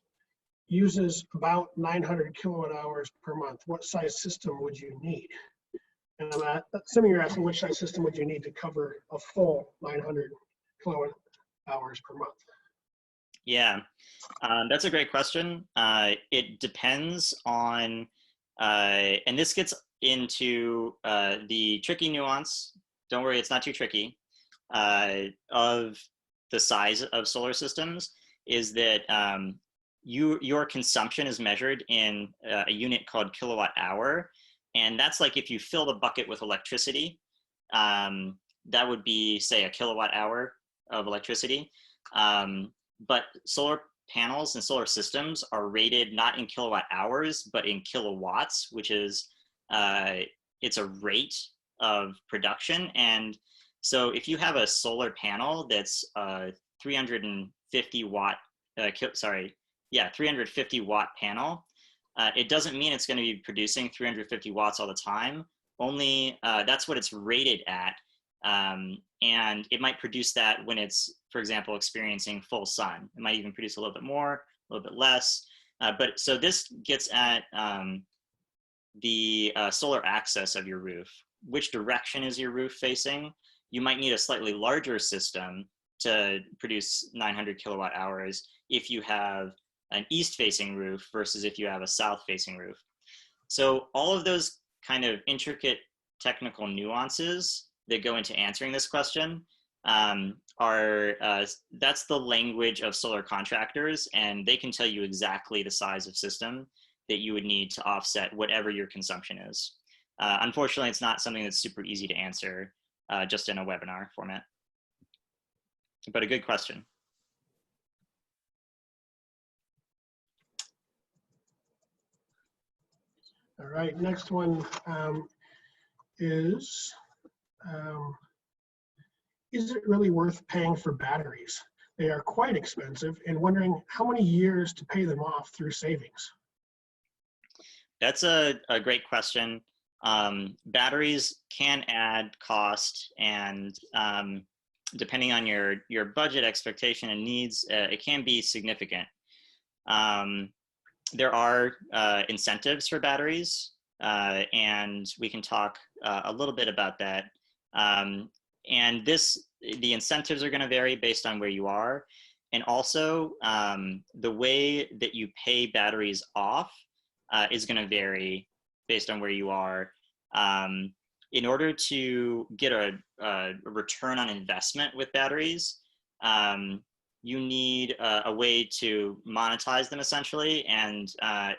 uses about 900 kilowatt hours per month. What size system would you need? And I'm assuming you're asking which size system would you need to cover a full 900 kilowatt hours per month?
Yeah, that's a great question. It depends on, and this gets into the tricky nuance, don't worry, it's not too tricky, of the size of solar systems, is that your consumption is measured in a unit called kilowatt hour. And that's like if you filled a bucket with electricity, that would be, say, a kilowatt hour of electricity. But solar panels and solar systems are rated not in kilowatt hours, but in kilowatts, which is, it's a rate of production. And so if you have a solar panel that's 350 watt, 350 watt panel, it doesn't mean it's going to be producing 350 watts all the time. Only that's what it's rated at. And it might produce that when it's, for example, experiencing full sun. It might even produce a little bit more, a little bit less. But so this gets at the solar axis of your roof. Which direction is your roof facing? You might need a slightly larger system to produce 900 kilowatt hours if you have an east-facing roof versus if you have a south-facing roof. So all of those kind of intricate technical nuances that go into answering this question that's the language of solar contractors, and they can tell you exactly the size of system that you would need to offset whatever your consumption is. Unfortunately, it's not something that's super easy to answer just in a webinar format, but a good question.
All right, next one is it really worth paying for batteries? They are quite expensive, and wondering how many years to pay them off through savings.
That's a great question. Batteries can add cost, and depending on your budget expectation and needs, it can be significant. There are incentives for batteries, and we can talk a little bit about that. And the incentives are going to vary based on where you are, and also the way that you pay batteries off is going to vary based on where you are. In order to get a return on investment with batteries, you need a way to monetize them essentially. And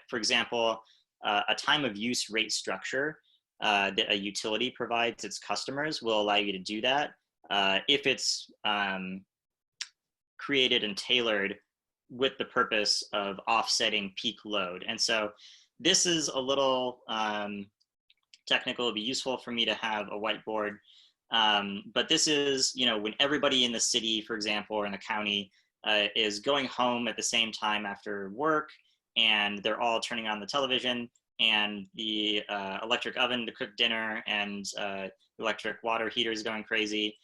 for example, a time of use rate structure that a utility provides its customers will allow you to do that if it's created and tailored with the purpose of offsetting peak load. And so this is a little technical. It'd be useful for me to have a whiteboard. But this is, when everybody in the city, for example, or in the county is going home at the same time after work, and they're all turning on the television and the electric oven to cook dinner, and electric water heaters going crazy.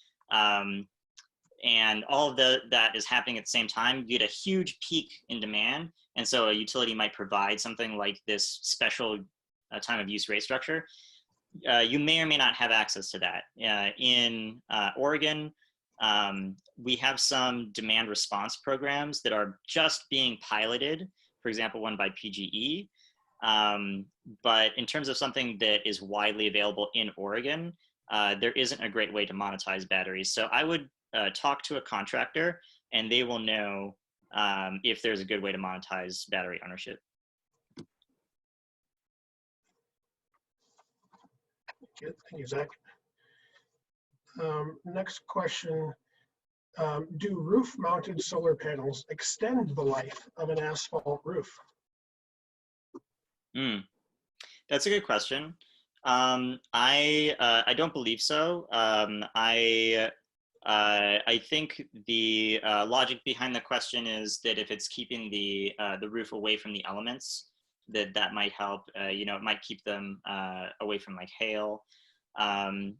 And all of that is happening at the same time. You get a huge peak in demand. And so a utility might provide something like this special time of use rate structure. You may or may not have access to that. In Oregon, we have some demand response programs that are just being piloted, for example, one by PGE. But in terms of something that is widely available in Oregon, there isn't a great way to monetize batteries. So I would talk to a contractor, and they will know if there's a good way to monetize battery ownership.
Good. Thank you, Zach. Next question. Do roof-mounted solar panels extend the life of an asphalt roof?
That's a good question. I don't believe so. I think the logic behind the question is that if it's keeping the roof away from the elements, that might help. It might keep them away from like hail and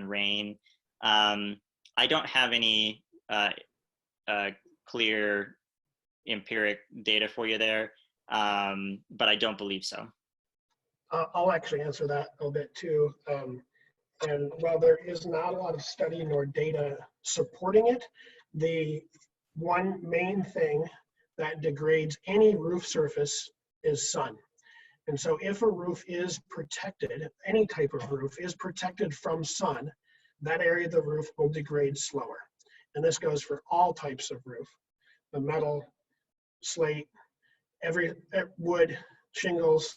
rain. I don't have any clear empiric data for you there, but I don't believe so.
I'll actually answer that a little bit too. And while there is not a lot of study nor data supporting it, the one main thing that degrades any roof surface is sun. And so if a roof is protected, any type of roof is protected from sun, that area of the roof will degrade slower. And this goes for all types of roof, the metal, slate, every wood, shingles,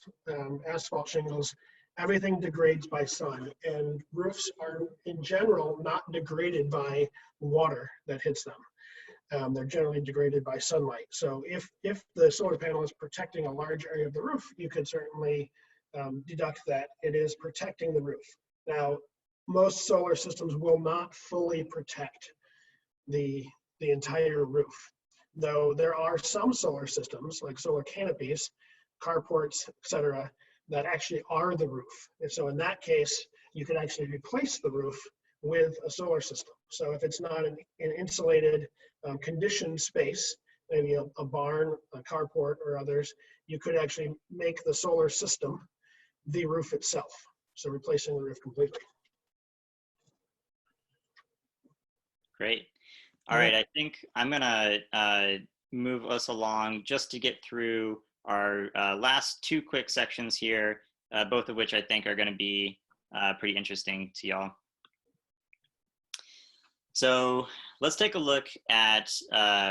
asphalt shingles, everything degrades by sun, and roofs are in general not degraded by water that hits them. They're generally degraded by sunlight. So if the solar panel is protecting a large area of the roof, you could certainly deduct that it is protecting the roof. Now, most solar systems will not fully protect the entire roof, though there are some solar systems like solar canopies, carports, etc., that actually are the roof. And so in that case, you can actually replace the roof with a solar system. So if it's not an insulated, conditioned space, maybe a barn, a carport, or others, you could actually make the solar system the roof itself. So replacing the roof completely.
Great. All right, I think I'm gonna move us along just to get through our last two quick sections here, both of which I think are gonna be pretty interesting to y'all. So let's take a look at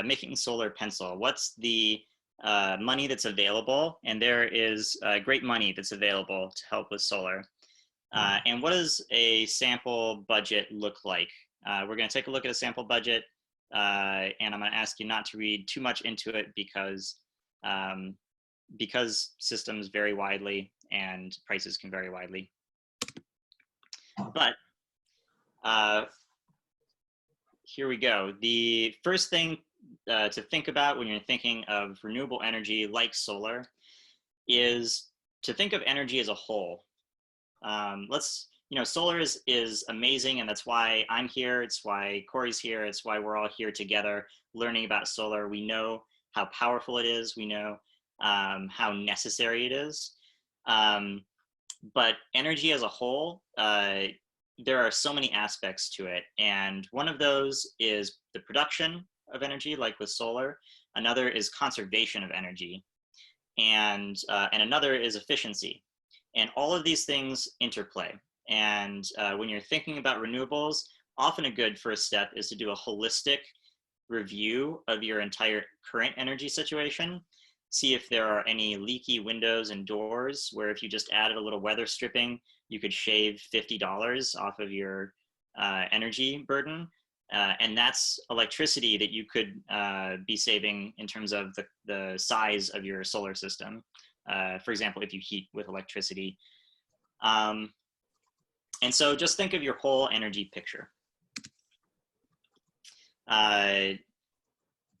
making solar pencil. What's the money that's available? And there is great money that's available to help with solar. And what does a sample budget look like? We're gonna take a look at a sample budget, and I'm gonna ask you not to read too much into it because systems vary widely and prices can vary widely. But here we go. The first thing to think about when you're thinking of renewable energy like solar is to think of energy as a whole. Solar is amazing, and that's why I'm here. It's why Corey's here. It's why we're all here together learning about solar. We know how powerful it is. We know how necessary it is. But energy as a whole, there are so many aspects to it. And one of those is the production of energy, like with solar. Another is conservation of energy. And another is efficiency. And all of these things interplay. And when you're thinking about renewables, often a good first step is to do a holistic review of your entire current energy situation. See if there are any leaky windows and doors where if you just added a little weather stripping, you could shave $50 off of your energy burden. And that's electricity that you could be saving in terms of the size of your solar system. For example, if you heat with electricity. And so just think of your whole energy picture.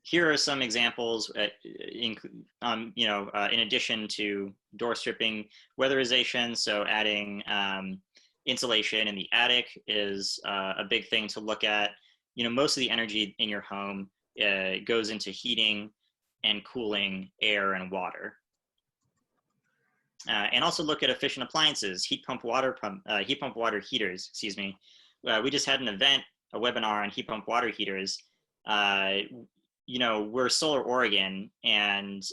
Here are some examples, in addition to door stripping, weatherization. So adding insulation in the attic is a big thing to look at. Most of the energy in your home goes into heating and cooling air and water. And also look at efficient appliances, heat pump water heaters, excuse me. We just had an event, a webinar on heat pump water heaters. We're Solar Oregon, and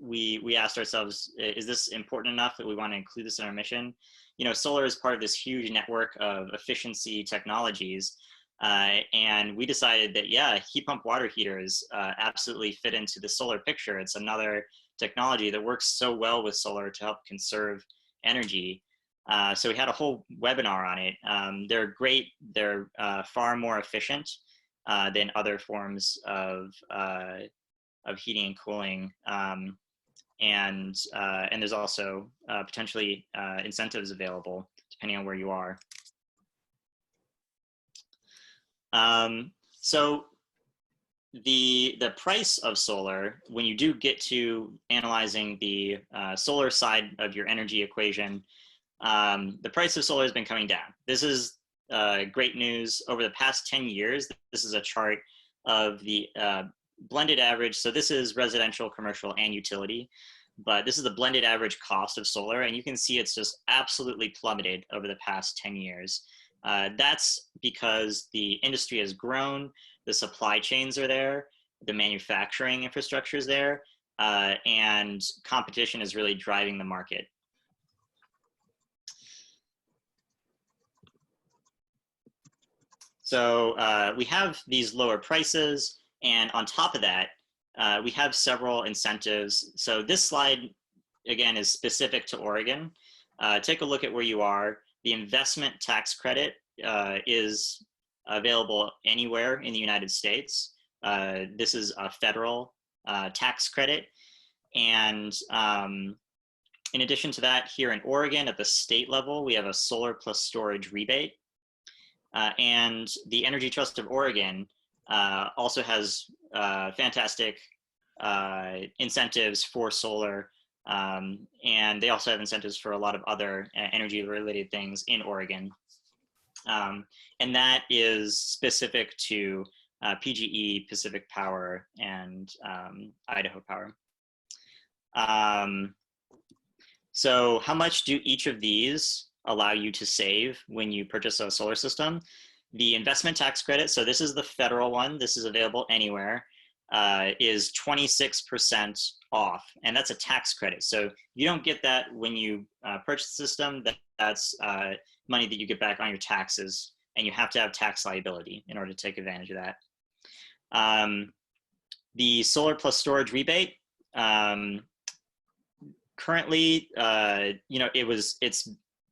we asked ourselves, is this important enough that we want to include this in our mission? Solar is part of this huge network of efficiency technologies, and we decided that, yeah, heat pump water heaters absolutely fit into the solar picture. It's another technology that works so well with solar to help conserve energy. So we had a whole webinar on it. They're great. They're far more efficient than other forms of heating and cooling. And there's also potentially incentives available depending on where you are. So the price of solar, when you do get to analyzing the solar side of your energy equation, the price of solar has been coming down. This is great news. Over the past 10 years, this is a chart of the blended average. So this is residential, commercial, and utility, but this is the blended average cost of solar. And you can see it's just absolutely plummeted over the past 10 years. That's because the industry has grown, the supply chains are there, the manufacturing infrastructure is there, and competition is really driving the market. So we have these lower prices, and on top of that, we have several incentives. So this slide, again, is specific to Oregon. Take a look at where you are. The investment tax credit is available anywhere in the United States. This is a federal tax credit. And in addition to that, here in Oregon at the state level, we have a solar plus storage rebate. And the Energy Trust of Oregon also has fantastic incentives for solar. And they also have incentives for a lot of other energy related things in Oregon. And that is specific to PGE, Pacific Power, and Idaho Power. So how much do each of these allow you to save when you purchase a solar system? The investment tax credit, so this is the federal one, this is available anywhere, is 26% off, and that's a tax credit. So you don't get that when you purchase the system. That's money that you get back on your taxes, and you have to have tax liability in order to take advantage of that. The solar plus storage rebate, currently,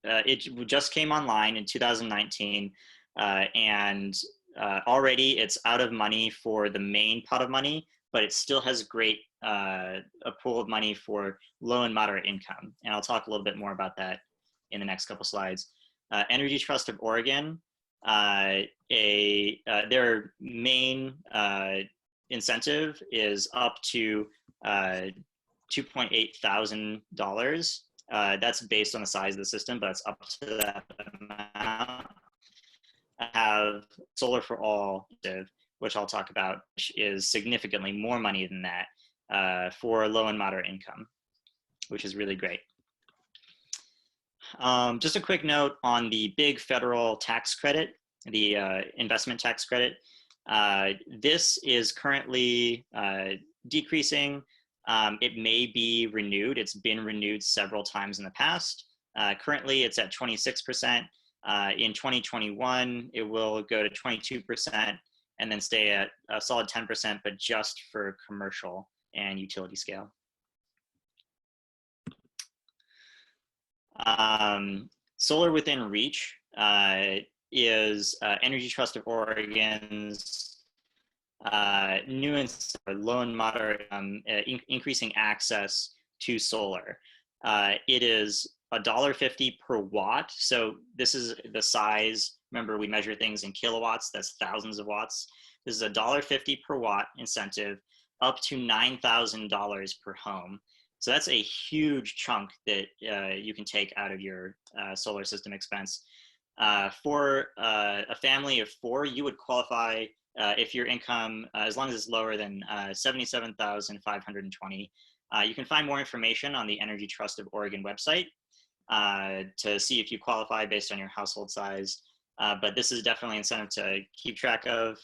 it just came online in 2019, and already it's out of money for the main pot of money, but it still has great a pool of money for low and moderate income. And I'll talk a little bit more about that in the next couple slides. Energy Trust of Oregon, their main incentive is up to $2.8 thousand. That's based on the size of the system, but it's up to that amount. I have Solar for All, which I'll talk about, which is significantly more money than that for low and moderate income, which is really great. Just a quick note on the big federal tax credit, the investment tax credit. This is currently decreasing. It may be renewed. It's been renewed several times in the past. Currently, it's at 26%. In 2021, it will go to 22% and then stay at a solid 10%, but just for commercial and utility scale. Solar Within Reach is Energy Trust of Oregon's new and low and moderate increasing access to solar. It is $1.50 per watt. So this is the size. Remember, we measure things in kilowatts. That's thousands of watts. This is $1.50 per watt incentive, up to $9,000 per home. So that's a huge chunk that you can take out of your solar system expense. For a family of 4, you would qualify if your income, as long as it's lower than $77,520. You can find more information on the Energy Trust of Oregon website to see if you qualify based on your household size. But this is definitely an incentive to keep track of.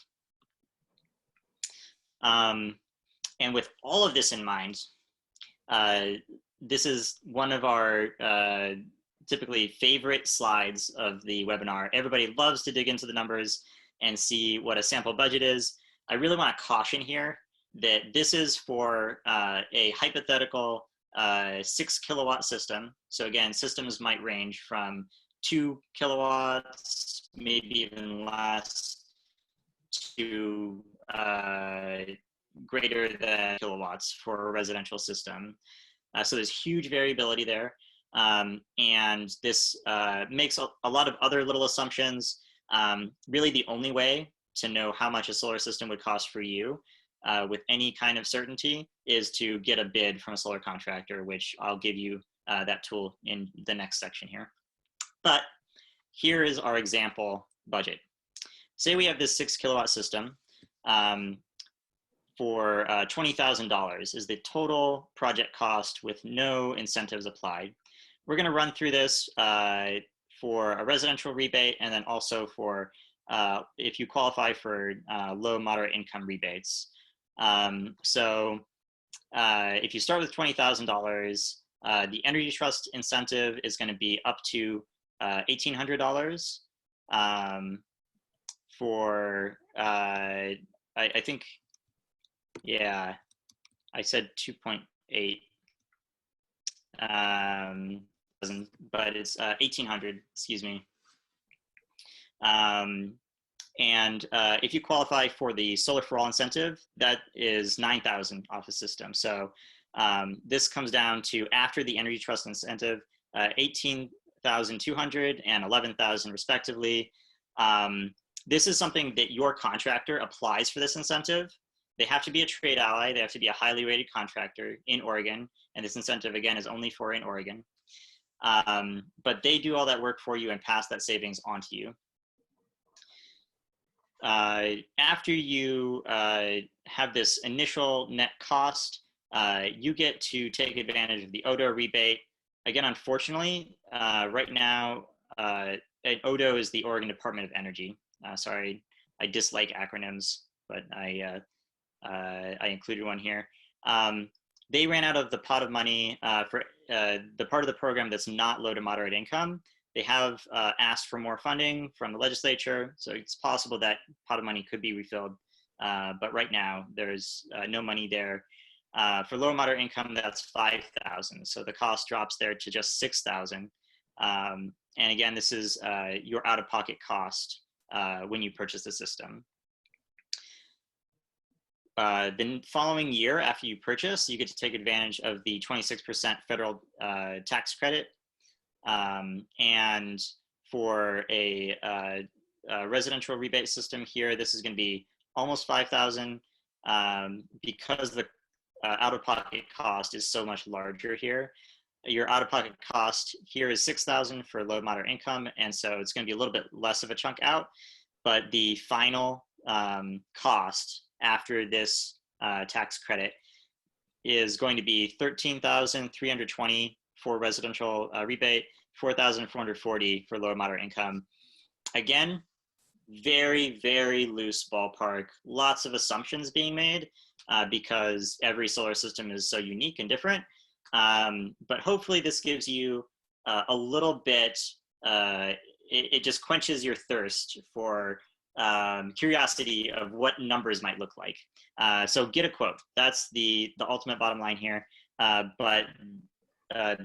And with all of this in mind, this is one of our typically favorite slides of the webinar. Everybody loves to dig into the numbers and see what a sample budget is. I really want to caution here that this is for a hypothetical 6 kilowatt system. So again, systems might range from 2 kilowatts, maybe even less, to greater than kilowatts for a residential system. So there's huge variability there. And this makes a lot of other little assumptions. Really the only way to know how much a solar system would cost for you with any kind of certainty is to get a bid from a solar contractor, which I'll give you that tool in the next section here. But here is our example budget. Say we have this 6 kilowatt system for $20,000 is the total project cost with no incentives applied. We're going to run through this for a residential rebate, and then also for if you qualify for low moderate income rebates. So if you start with $20,000, the Energy Trust incentive is going to be up to $1,800 for I think, yeah, I said 2.8, but it's 1,800, excuse me. And if you qualify for the Solar for All incentive, that is 9,000 off the system. So this comes down to, after the Energy Trust incentive, 18,200 and 11,000 respectively. This is something that your contractor applies for this incentive. They have to be a trade ally. They have to be a highly rated contractor in Oregon. And this incentive, again, is only for in Oregon. But they do all that work for you and pass that savings on to you. After you have this initial net cost, you get to take advantage of the ODO rebate. Again, unfortunately, right now, ODO is the Oregon Department of Energy. Sorry, I dislike acronyms, but I included one here. They ran out of the pot of money for the part of the program that's not low to moderate income. They have asked for more funding from the legislature, so it's possible that pot of money could be refilled. But right now, there's no money there. For low and moderate income, that's 5,000. So the cost drops there to just 6,000. And again, this is your out-of-pocket cost when you purchase the system. The following year after you purchase, you get to take advantage of the 26% federal tax credit. And for a residential rebate system here, this is going to be almost 5,000 because the out-of-pocket cost is so much larger here. Your out-of-pocket cost here is 6,000 for low moderate income, and so it's going to be a little bit less of a chunk out, but the final cost after this tax credit is going to be 13,320 for residential rebate, 4,440 for low moderate income. Again, very, very loose ballpark, lots of assumptions being made because every solar system is so unique and different. But hopefully this gives you a little bit, it just quenches your thirst for curiosity of what numbers might look like. So get a quote. That's the ultimate bottom line here. But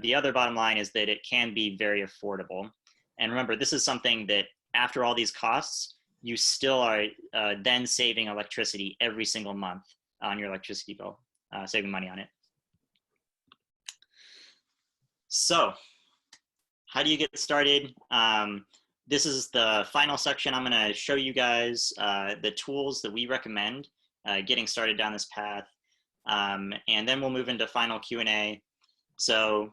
the other bottom line is that it can be very affordable. And remember, this is something that after all these costs, you still are then saving electricity every single month on your electricity bill, saving money on it. So how do you get started? This is the final section. I'm going to show you guys the tools that we recommend getting started down this path. And then we'll move into final Q&A. So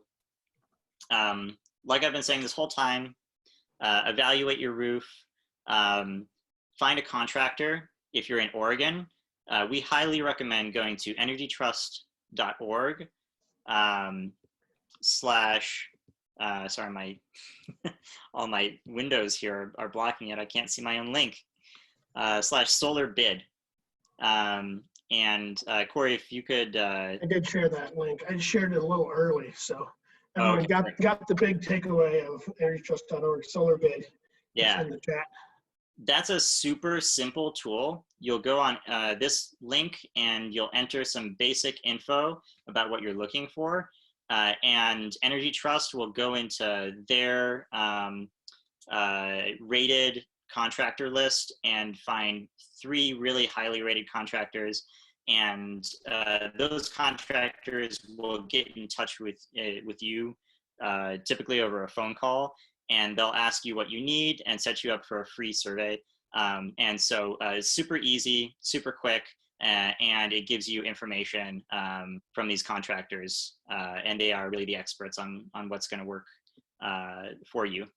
like I've been saying this whole time, evaluate your roof, find a contractor. If you're in Oregon, we highly recommend going to energytrust.org slash, sorry, my all my windows here are blocking it. I can't see my own link, slash solar bid. And Corey, if you could.
I did share that link. I shared it a little early, so everyone
Okay.
got the big takeaway of energytrust.org solar bid.
Yeah.
It's in the chat.
That's a super simple tool. You'll go on this link and you'll enter some basic info about what you're looking for. And Energy Trust will go into their rated contractor list and find 3 really highly rated contractors. And those contractors will get in touch with you, typically over a phone call, and they'll ask you what you need and set you up for a free survey. And so it's super easy, super quick, and it gives you information from these contractors, and they are really the experts on what's going to work for you.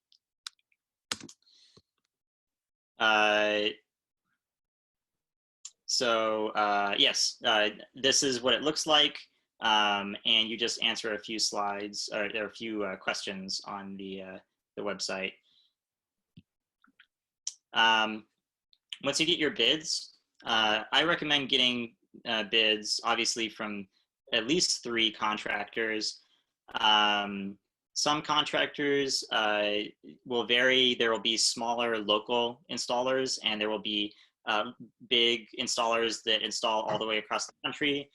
Yes, this is what it looks like, and you just answer a few slides or a few questions on the website. Once you get your bids, I recommend getting bids, obviously, from at least 3 contractors. Some contractors will vary. There will be smaller local installers, and there will be big installers that install all the way across the country.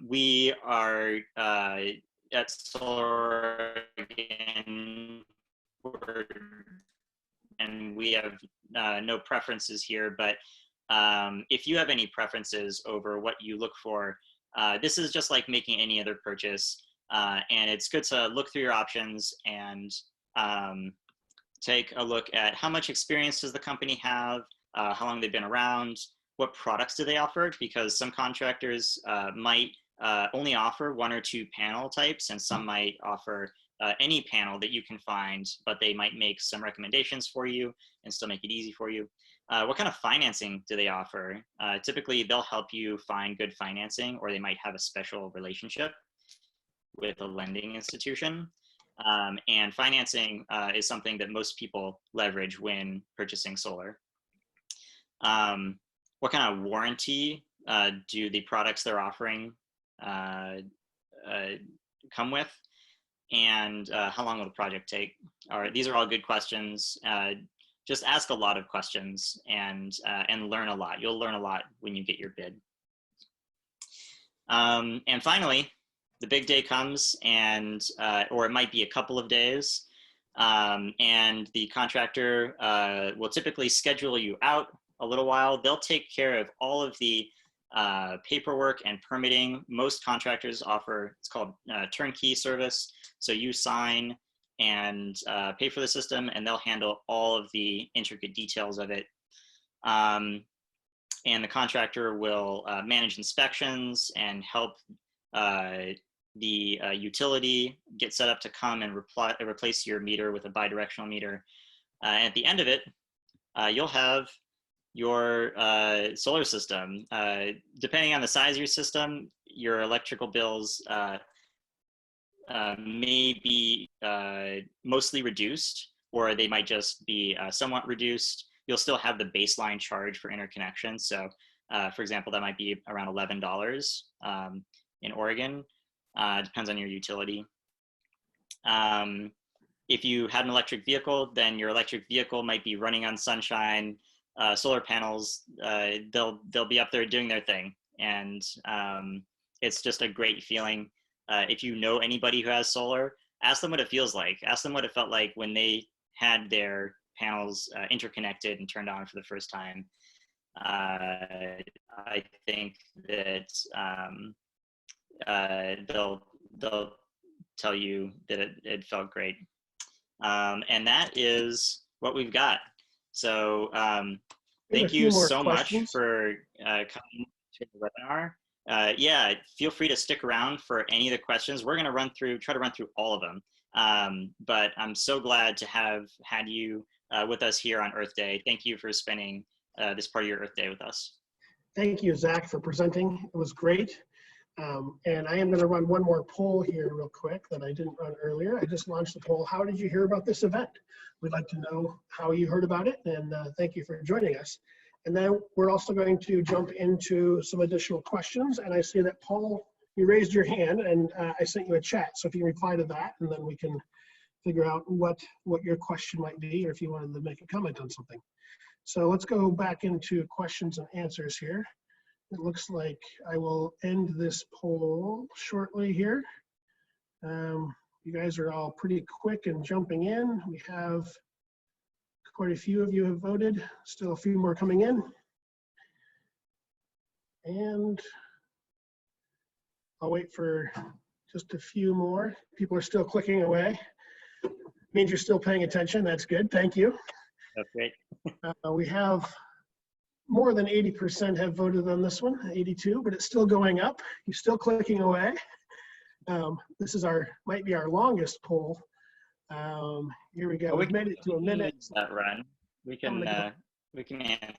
We are at Solar Oregon, and we have no preferences here, but if you have any preferences over what you look for, this is just like making any other purchase, and it's good to look through your options and take a look at how much experience does the company have, how long they've been around, what products do they offer, because some contractors might only offer 1 or 2 panel types, and some might offer any panel that you can find, but they might make some recommendations for you and still make it easy for you. What kind of financing do they offer? Typically, they'll help you find good financing, or they might have a special relationship with a lending institution. And financing is something that most people leverage when purchasing solar. What kind of warranty do the products they're offering come with? And how long will the project take? All right, these are all good questions. Just ask a lot of questions and learn a lot. You'll learn a lot when you get your bid. And finally, the big day comes, and or it might be a couple of days, and the contractor will typically schedule you out a little while. They'll take care of all of the paperwork and permitting. Most contractors offer, it's called turnkey service. So you sign and pay for the system, and they'll handle all of the intricate details of it. And the contractor will manage inspections and help the utility get set up to come and replace your meter with a bidirectional meter. And at the end of it, you'll have your solar system. Depending on the size of your system, your electrical bills may be mostly reduced, or they might just be somewhat reduced. You'll still have the baseline charge for interconnection. So for example, that might be around $11 in Oregon. Depends on your utility. If you had an electric vehicle, then your electric vehicle might be running on sunshine. Solar panels, they'll be up there doing their thing. And it's just a great feeling. If you know anybody who has solar, ask them what it feels like. Ask them what it felt like when they had their panels interconnected and turned on for the first time. I think that they'll tell you that it felt great. And that is what we've got. So
We have a
thank
few
you
more
so much
questions.
for coming to the webinar. Yeah, feel free to stick around for any of the questions. We're going to try to run through all of them. But I'm so glad to have had you with us here on Earth Day. Thank you for spending this part of your Earth Day with us.
Thank you, Zach, for presenting. It was great. And I am going to run one more poll here real quick that I didn't run earlier. I just launched the poll. How did you hear about this event? We'd like to know how you heard about it, and thank you for joining us. And then we're also going to jump into some additional questions. And I see that Paul, you raised your hand, and I sent you a chat. So if you reply to that, and then we can figure out what your question might be, or if you wanted to make a comment on something. So let's go back into questions and answers here. It looks like I will end this poll shortly here. You guys are all pretty quick and jumping in. We have quite a few of you have voted, still a few more coming in. And I'll wait for just a few more. People are still clicking away. Means you're still paying attention. That's good. Thank you.
That's great.
We have more than 80% have voted on this one, 82, but it's still going up. You're still clicking away. This is might be our longest poll. Here we go.
Well,
We've made it to a minute.
That run. We can answer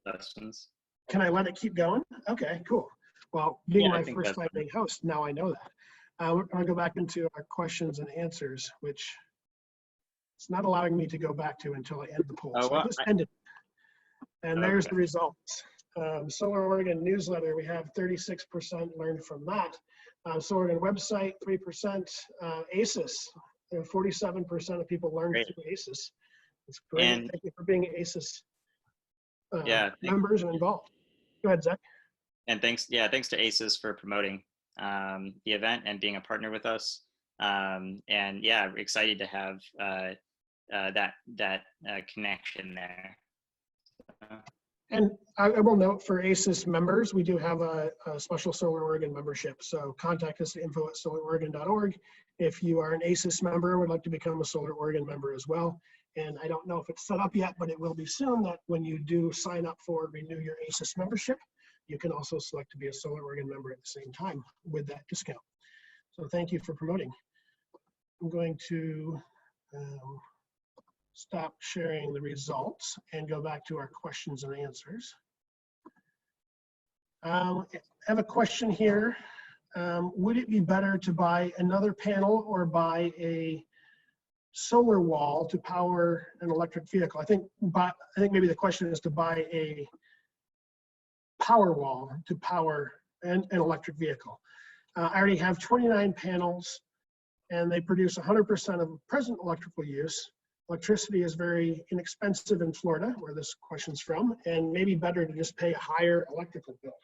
questions.
Can I let it keep going? Okay, cool. Well, being
Yeah,
my first time being host, now I know that. We're going to go back into our questions and answers, which it's not allowing me to go back to until I end the poll. So I just ended. And there's the results. Solar Oregon newsletter, we have 36% learned from that. Solar Oregon website, 3%. ACES, 47% of people learned through ACES. It's great. And thank you for being ACES members and involved. Go ahead, Zach.
And thanks to ACES for promoting the event and being a partner with us. And yeah, we're excited to have that connection there.
And I will note for ACES members, we do have a special Solar Oregon membership. So contact us at info@solaroregon.org. If you are an ACES member and would like to become a Solar Oregon member as well. And I don't know if it's set up yet, but it will be soon that when you do sign up for renew your ACES membership, you can also select to be a Solar Oregon member at the same time with that discount. So thank you for promoting. I'm going to stop sharing the results and go back to our questions and answers. I have a question here. Would it be better to buy another panel or buy a solar wall to power an electric vehicle? I think maybe the question is to buy a power wall to power an electric vehicle. I already have 29 panels and they produce 100% of present electrical use. Electricity is very inexpensive in Florida, where this question's from, and maybe better to just pay a higher electrical bill.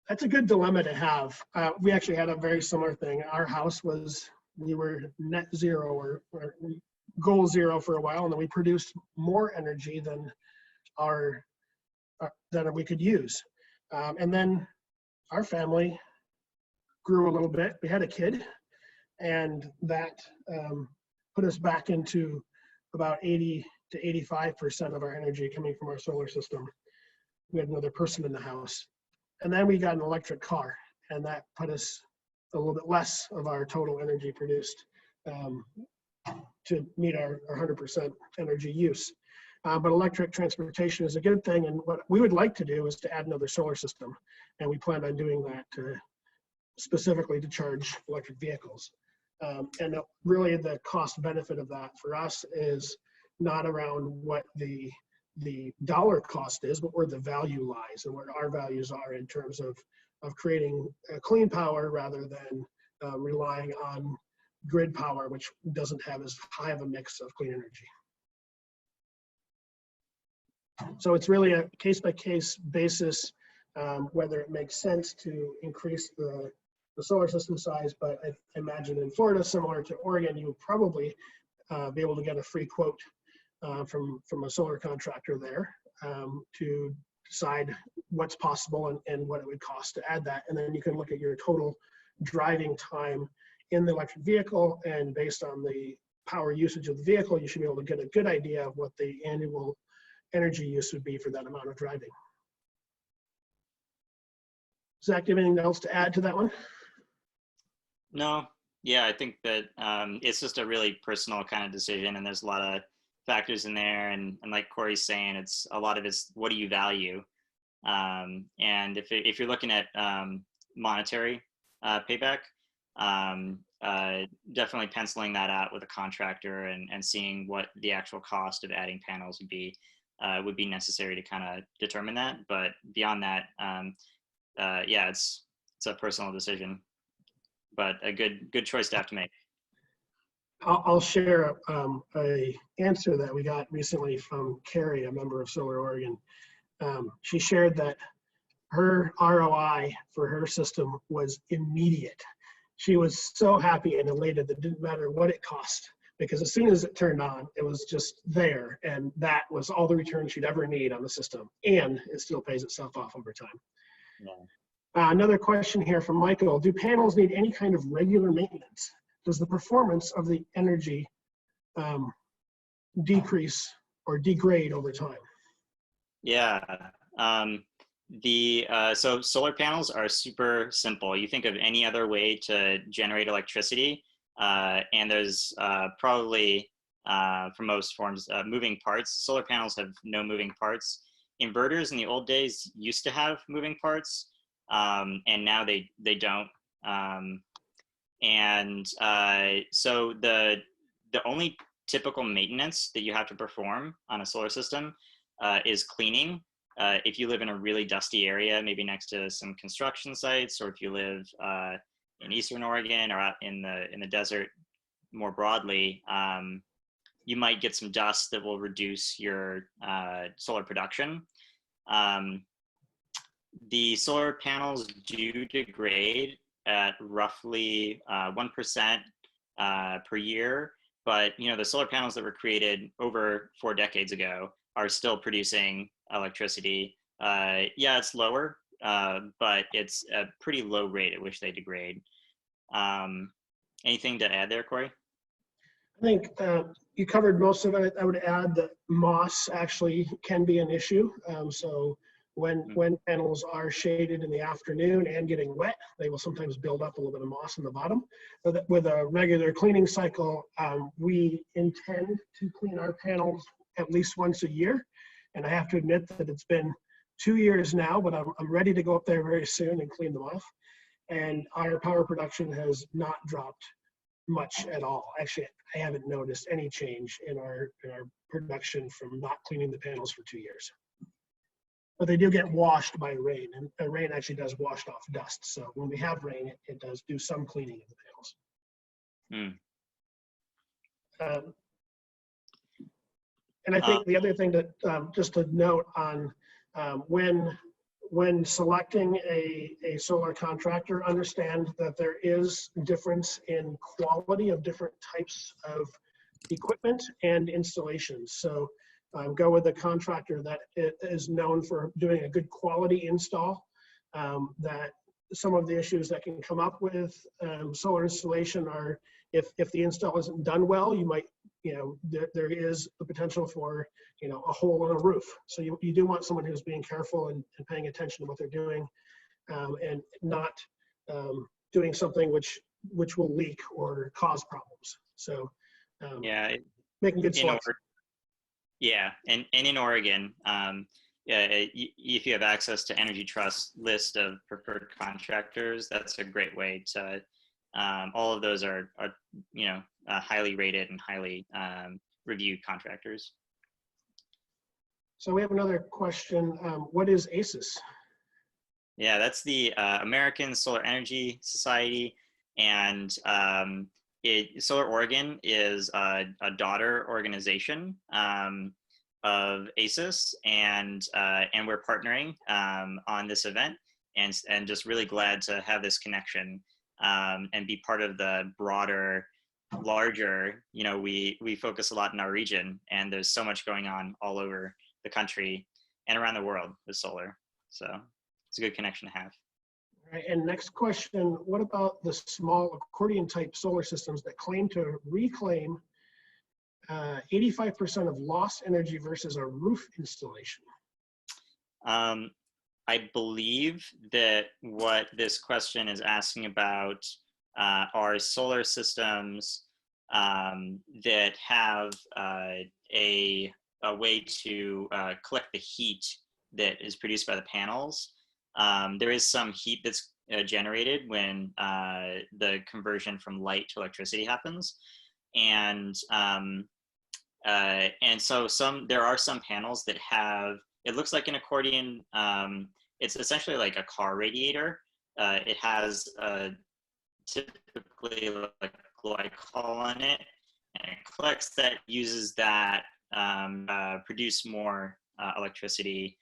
That's a good dilemma to have. We actually had a very similar thing. Our house we were net zero or goal zero for a while, and then we produced more energy than than we could use. And then our family grew a little bit. We had a kid, and that put us back into about 80 to 85% of our energy coming from our solar system. We had another person in the house. And then we got an electric car, and that put us a little bit less of our total energy produced to meet our 100% energy use. But electric transportation is a good thing, and what we would like to do is to add another solar system, and we plan on doing that specifically to charge electric vehicles. And really the cost benefit of that for us is not around what the dollar cost is, but where the value lies and where our values are in terms of creating clean power rather than relying on grid power, which doesn't have as high of a mix of clean energy. So it's really a case-by-case basis whether it makes sense to increase the solar system size, but I imagine in Florida, similar to Oregon, you would probably be able to get a free quote from a solar contractor there to decide what's possible and what it would cost to add that. And then you can look at your total driving time in the electric vehicle, and based on the power usage of the vehicle, you should be able to get a good idea of what the annual energy use would be for that amount of driving. Zach, do you have anything else to add to that one?
No, yeah, I think that it's just a really personal kind of decision, and there's a lot of factors in there. And like Corey's saying, it's a lot of it's what do you value? And if you're looking at monetary payback, definitely penciling that out with a contractor and seeing what the actual cost of adding panels would be necessary to kind of determine that. But beyond that, yeah, it's a personal decision, but a good choice to have to make.
I'll share a answer that we got recently from Carrie, a member of Solar Oregon. She shared that her ROI for her system was immediate. She was so happy and elated that it didn't matter what it cost, because as soon as it turned on, it was just there, and that was all the return she'd ever need on the system, and it still pays itself off over time. Yeah. Another question here from Michael: do panels need any kind of regular maintenance? Does the performance of the energy decrease or degrade over time? Yeah.
So solar panels are super simple. You think of any other way to generate electricity, and there's probably, for most forms, moving parts. Solar panels have no moving parts. Inverters in the old days used to have moving parts, and now they don't. So the only typical maintenance that you have to perform on a solar system is cleaning. If you live in a really dusty area, maybe next to some construction sites, or if you live in Eastern Oregon or out in the desert more broadly, you might get some dust that will reduce your solar production. The solar panels do degrade at roughly 1% per year, but the solar panels that were created over 4 decades ago are still producing electricity. Yeah, it's lower, but it's a pretty low rate at which they degrade. Anything to add there, Corey?
I think you covered most of it. I would add that moss actually can be an issue. So when panels are shaded in the afternoon and getting wet, they will sometimes build up a little bit of moss in the bottom. But with a regular cleaning cycle, we intend to clean our panels at least once a year. And I have to admit that it's been 2 years now, but I'm ready to go up there very soon and clean them off. And our power production has not dropped much at all. Actually, I haven't noticed any change in our production from not cleaning the panels for 2 years. But they do get washed by rain, and the rain actually does wash off dust. So when we have rain, it does do some cleaning of the panels. And I think the other thing that just to note on when selecting a solar contractor, understand that there is difference in quality of different types of equipment and installations. So go with a contractor that is known for doing a good quality install. That some of the issues that can come up with solar installation are if the install isn't done well, you might, there is the potential for, a hole in a roof. So you do want someone who's being careful and paying attention to what they're doing, and not doing something which will leak or cause problems. So
yeah,
making good selections.
Yeah, and in Oregon, if you have access to Energy Trust list of preferred contractors, that's a great way to. All of those are highly rated and highly reviewed contractors.
So we have another question. What is ACES?
Yeah, that's the American Solar Energy Society, and Solar Oregon is a daughter organization of ACES, and we're partnering on this event, and just really glad to have this connection and be part of the broader, larger. We focus a lot in our region, and there's so much going on all over the country and around the world with solar. So it's a good connection to have.
Right, and next question, what about the small accordion type solar systems that claim to reclaim 85% of lost energy versus a roof installation?
I believe that what this question is asking about are solar systems that have a way to collect the heat that is produced by the panels. There is some heat that's generated when the conversion from light to electricity happens, and so there are some panels that have, it looks like an accordion. It's essentially like a car radiator. It has typically like glycol in it, and it collects that, uses that, produce more electricity,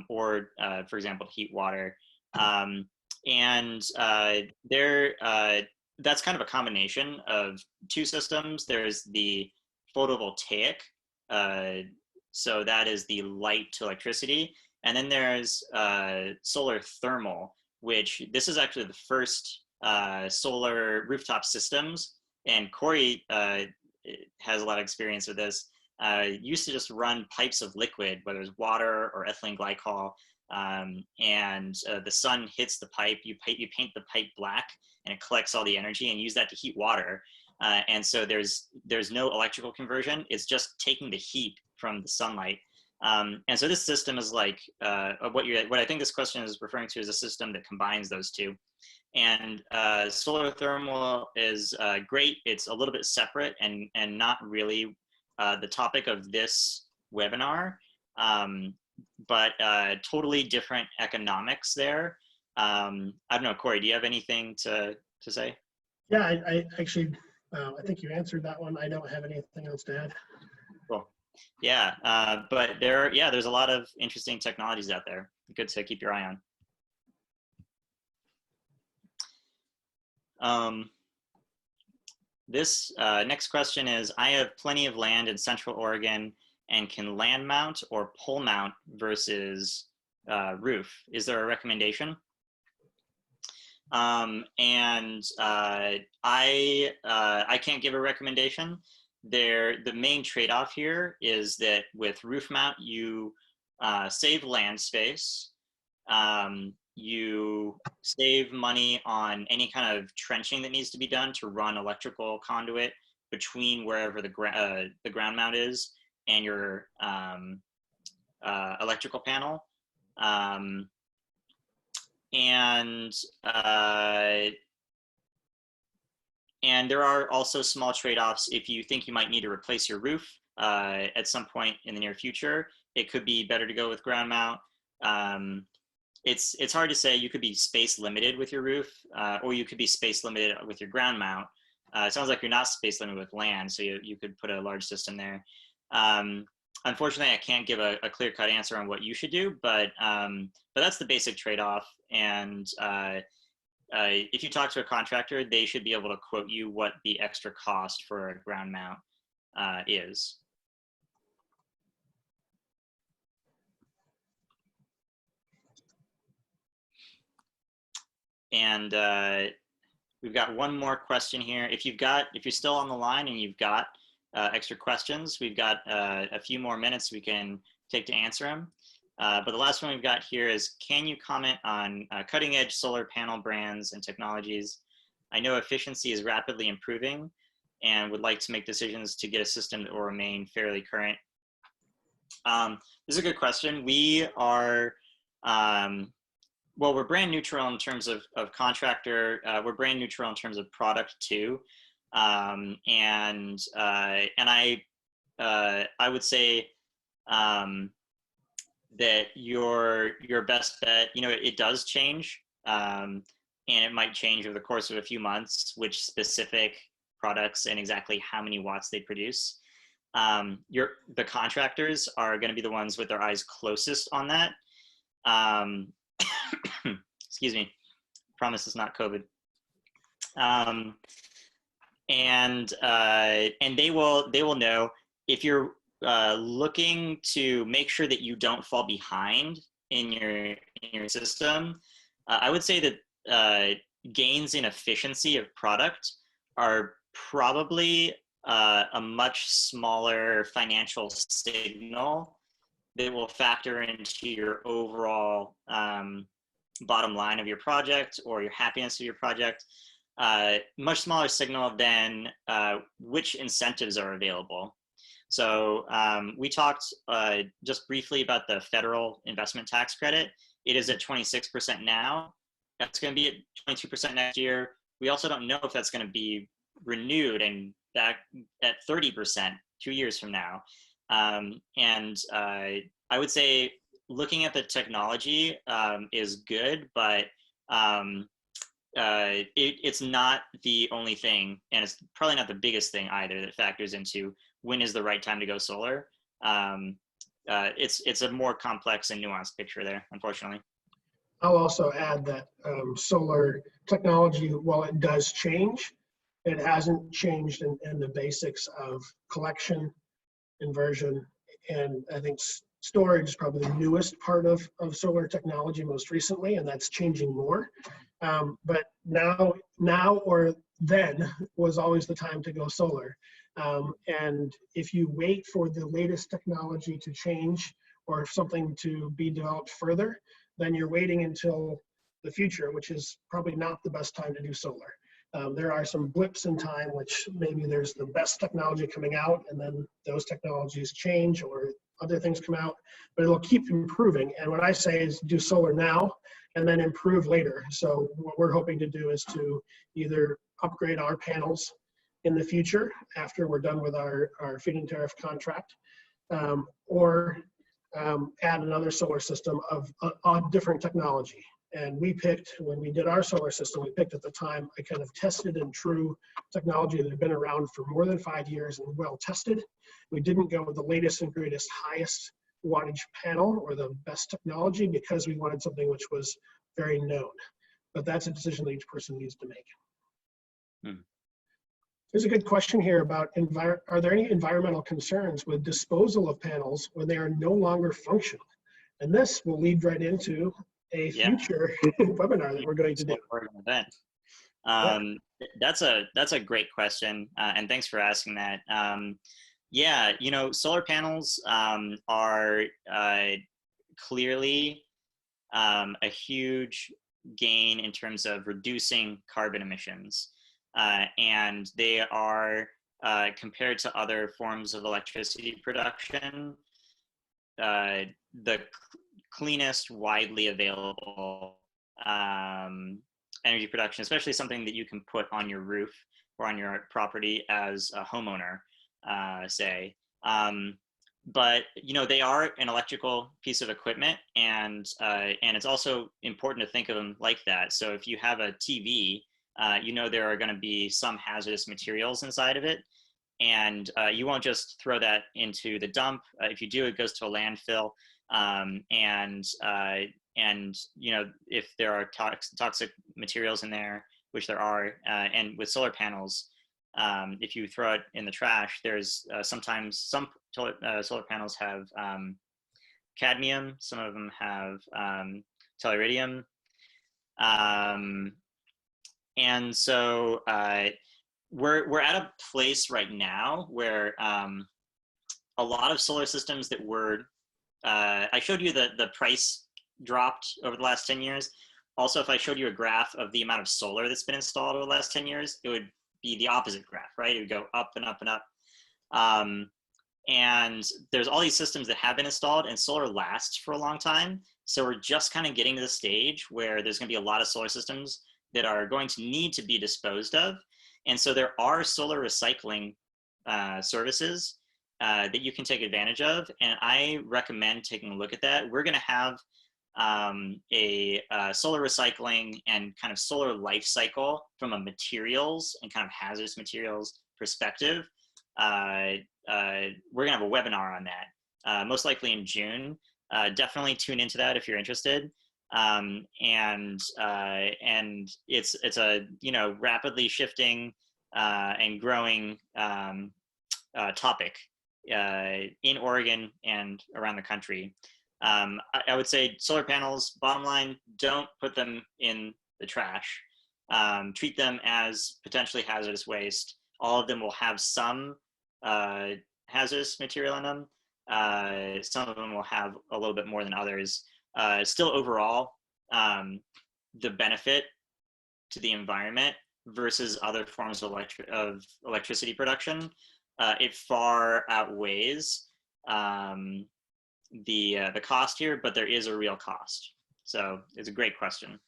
or for example, heat water. That's kind of a combination of two systems. There's the photovoltaic, so that is the light to electricity, and then there's solar thermal, which this is actually the first solar rooftop systems, and Corey has a lot of experience with this. Used to just run pipes of liquid, whether it's water or ethylene glycol, and the sun hits the pipe, you paint the pipe black, and it collects all the energy and use that to heat water. And so there's no electrical conversion. It's just taking the heat from the sunlight. And so this system is like what I think this question is referring to is a system that combines those two. And solar thermal is great. It's a little bit separate and not really the topic of this webinar, but totally different economics there. I don't know, Corey, do you have anything to say?
Yeah, I actually, I think you answered that one. I don't have anything else to add.
Cool. Yeah, but there's a lot of interesting technologies out there. Good to keep your eye on. This next question is, I have plenty of land in Central Oregon and can land mount or pole mount versus roof. Is there a recommendation? I can't give a recommendation. The main trade-off here is that with roof mount, you save land space. You save money on any kind of trenching that needs to be done to run electrical conduit between wherever the ground mount is and your electrical panel. And there are also small trade-offs if you think you might need to replace your roof at some point in the near future. It could be better to go with ground mount. It's hard to say. You could be space limited with your roof, or you could be space limited with your ground mount. It sounds like you're not space limited with land, so you could put a large system there. Unfortunately, I can't give a clear-cut answer on what you should do, but that's the basic trade-off. And if you talk to a contractor, they should be able to quote you what the extra cost for a ground mount is. And we've got one more question here. If you're still on the line and you've got extra questions, we've got a few more minutes we can take to answer them. But the last one we've got here is, can you comment on cutting edge solar panel brands and technologies? I know efficiency is rapidly improving and would like to make decisions to get a system that will remain fairly current. This is a good question. We are, well, we're brand neutral in terms of contractor. We're brand neutral in terms of product too. And I would say that your best bet, it does change, and it might change over the course of a few months, which specific products and exactly how many watts they produce. The contractors are going to be the ones with their eyes closest on that. Excuse me, promise it's not COVID. And they will know if you're looking to make sure that you don't fall behind in your system. I would say that gains in efficiency of product are probably a much smaller financial signal that will factor into your overall bottom line of your project or your happiness of your project. Much smaller signal than which incentives are available. So we talked just briefly about the federal investment tax credit. It is at 26% now. That's going to be at 22% next year. We also don't know if that's going to be renewed and back at 30% 2 years from now. And I would say looking at the technology is good, but it's not the only thing, and it's probably not the biggest thing either that factors into when is the right time to go solar. It's a more complex and nuanced picture there, unfortunately.
I'll also add that solar technology, while it does change, it hasn't changed in the basics of collection, inversion, and I think storage is probably the newest part of solar technology most recently, and that's changing more. But now or then was always the time to go solar. And if you wait for the latest technology to change or something to be developed further, then you're waiting until the future, which is probably not the best time to do solar. There are some blips in time, which maybe there's the best technology coming out and then those technologies change or other things come out, but it'll keep improving. And what I say is do solar now and then improve later. So what we're hoping to do is to either upgrade our panels in the future after we're done with our feed-in tariff contract, or add another solar system of different technology. And we picked, when we did our solar system, we picked at the time a kind of tested and true technology that had been around for more than 5 years and well tested. We didn't go with the latest and greatest highest wattage panel or the best technology because we wanted something which was very known. But that's a decision that each person needs to make. There's a good question here about, are there any environmental concerns with disposal of panels when they are no longer functional? And this will lead right into a future webinar that we're going to do.
That's a great question, and thanks for asking that. Yeah, you know, solar panels are clearly a huge gain in terms of reducing carbon emissions. And they are, compared to other forms of electricity production, the cleanest, widely available energy production, especially something that you can put on your roof or on your property as a homeowner, say. But you know, they are an electrical piece of equipment, and it's also important to think of them like that. So if you have a TV, you know there are going to be some hazardous materials inside of it, and you won't just throw that into the dump. If you do, it goes to a landfill, and you know, if there are toxic materials in there, which there are, and with solar panels, if you throw it in the trash, there's sometimes some solar panels have cadmium, some of them have tellurium. And so we're at a place right now where a lot of solar systems that were, I showed you the price dropped over the last 10 years. Also, if I showed you a graph of the amount of solar that's been installed over the last 10 years, it would be the opposite graph, right? It would go up and up and up. And there's all these systems that have been installed, and solar lasts for a long time. So we're just kind of getting to the stage where there's going to be a lot of solar systems that are going to need to be disposed of. And so there are solar recycling services that you can take advantage of. And I recommend taking a look at that. We're going to have a solar recycling and kind of solar life cycle from a materials and kind of hazardous materials perspective. We're going to have a webinar on that, most likely in June. Definitely tune into that if you're interested. And it's a, you know, rapidly shifting and growing topic in Oregon and around the country. I would say solar panels, bottom line, don't put them in the trash. Treat them as potentially hazardous waste. All of them will have some hazardous material in them. Some of them will have a little bit more than others. Still overall, the benefit to the environment versus other forms of electricity production, it far outweighs the cost here, but there is a real cost. So it's a great question.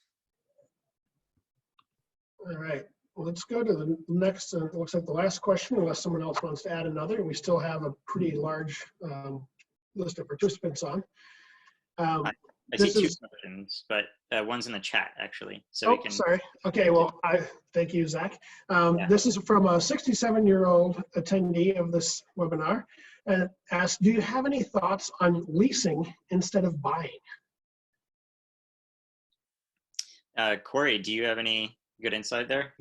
All right, well, let's go to the next, it looks like the last question, unless someone else wants to add another. We still have a pretty large list of participants on.
I see two questions, but one's in the chat actually. So we can.
Sorry. Okay, well, thank you, Zach. This is from a 67-year-old attendee of this webinar, and asked, do you have any thoughts on leasing instead of buying?
Corey, do you have any good insight there?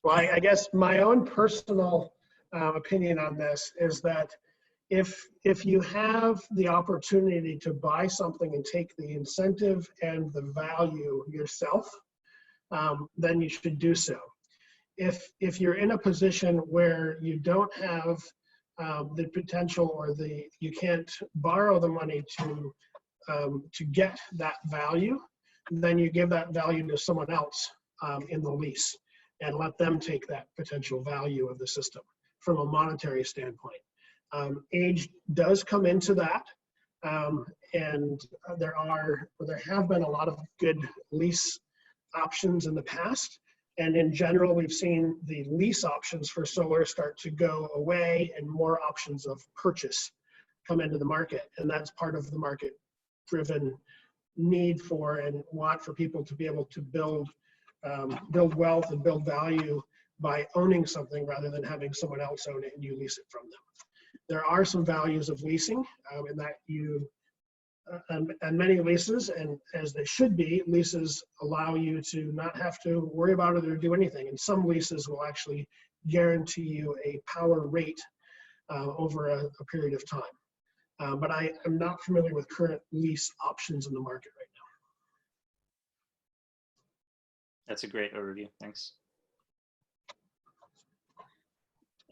Well, I guess my own personal opinion on this is that if you have the opportunity to buy something and take the incentive and the value yourself, then you should do so. If you're in a position where you don't have the potential or you can't borrow the money to get that value, then you give that value to someone else in the lease and let them take that potential value of the system from a monetary standpoint. Age does come into that, and there have been a lot of good lease options in the past, and in general we've seen the lease options for solar start to go away and more options of purchase come into the market, and that's part of the market driven need for and want for people to be able to build wealth and build value by owning something rather than having someone else own it and you lease it from them. There are some values of leasing in that and many leases, and as they should be, leases allow you to not have to worry about it or do anything. And some leases will actually guarantee you a power rate over a period of time. But I am not familiar with current lease options in the market right now.
That's a great overview. Thanks.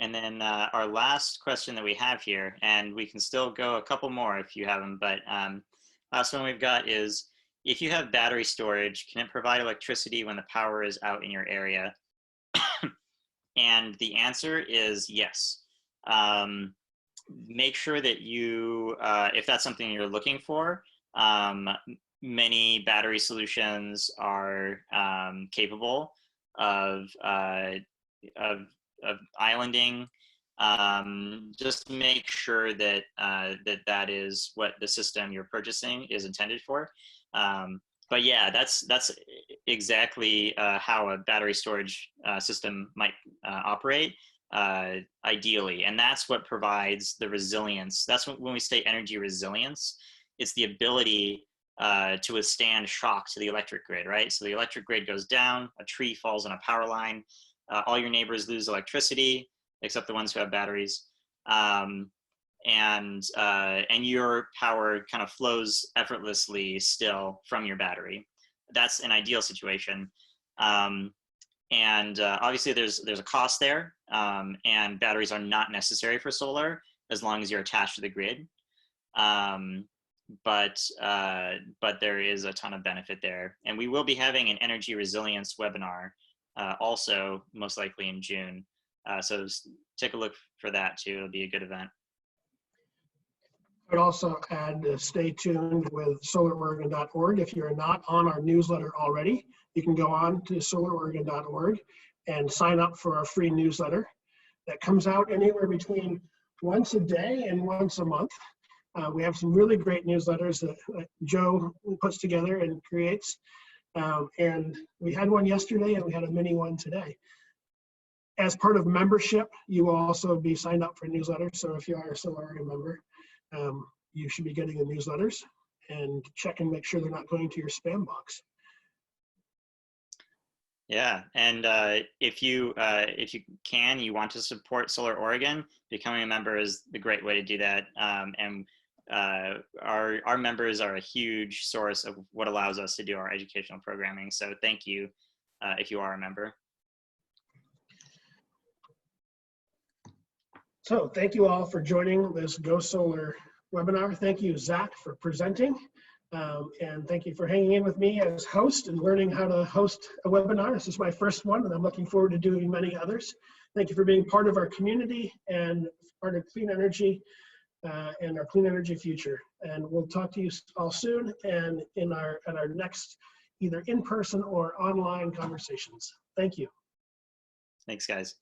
And then our last question that we have here, and we can still go a couple more if you have them, but last one we've got is, if you have battery storage, can it provide electricity when the power is out in your area? And the answer is yes. Make sure that you, if that's something you're looking for, many battery solutions are capable of islanding. Just make sure that that is what the system you're purchasing is intended for. But yeah, that's exactly how a battery storage system might operate ideally, and that's what provides the resilience. That's when we say energy resilience, it's the ability to withstand shock to the electric grid, right? So the electric grid goes down, a tree falls on a power line, all your neighbors lose electricity, except the ones who have batteries. And your power kind of flows effortlessly still from your battery. That's an ideal situation. Obviously there's a cost there, and batteries are not necessary for solar as long as you're attached to the grid. But there is a ton of benefit there. And we will be having an energy resilience webinar also most likely in June. So take a look for that too. It'll be a good event.
I would also add, stay tuned with solaroregon.org. If you're not on our newsletter already, you can go on to solaroregon.org and sign up for our free newsletter that comes out anywhere between once a day and once a month. We have some really great newsletters that Joe puts together and creates. And we had one yesterday and we had a mini one today. As part of membership, you will also be signed up for a newsletter. So if you are a Solar Oregon member, you should be getting the newsletters, and check and make sure they're not going to your spam box.
Yeah, and if you can, you want to support Solar Oregon, becoming a member is the great way to do that. And our members are a huge source of what allows us to do our educational programming. So thank you if you are a member.
So thank you all for joining this Go Solar webinar. Thank you, Zach, for presenting. And thank you for hanging in with me as host and learning how to host a webinar. This is my first one, and I'm looking forward to doing many others. Thank you for being part of our community and part of clean energy and our clean energy future. And we'll talk to you all soon and in our next either in-person or online conversations. Thank you.
Thanks, guys.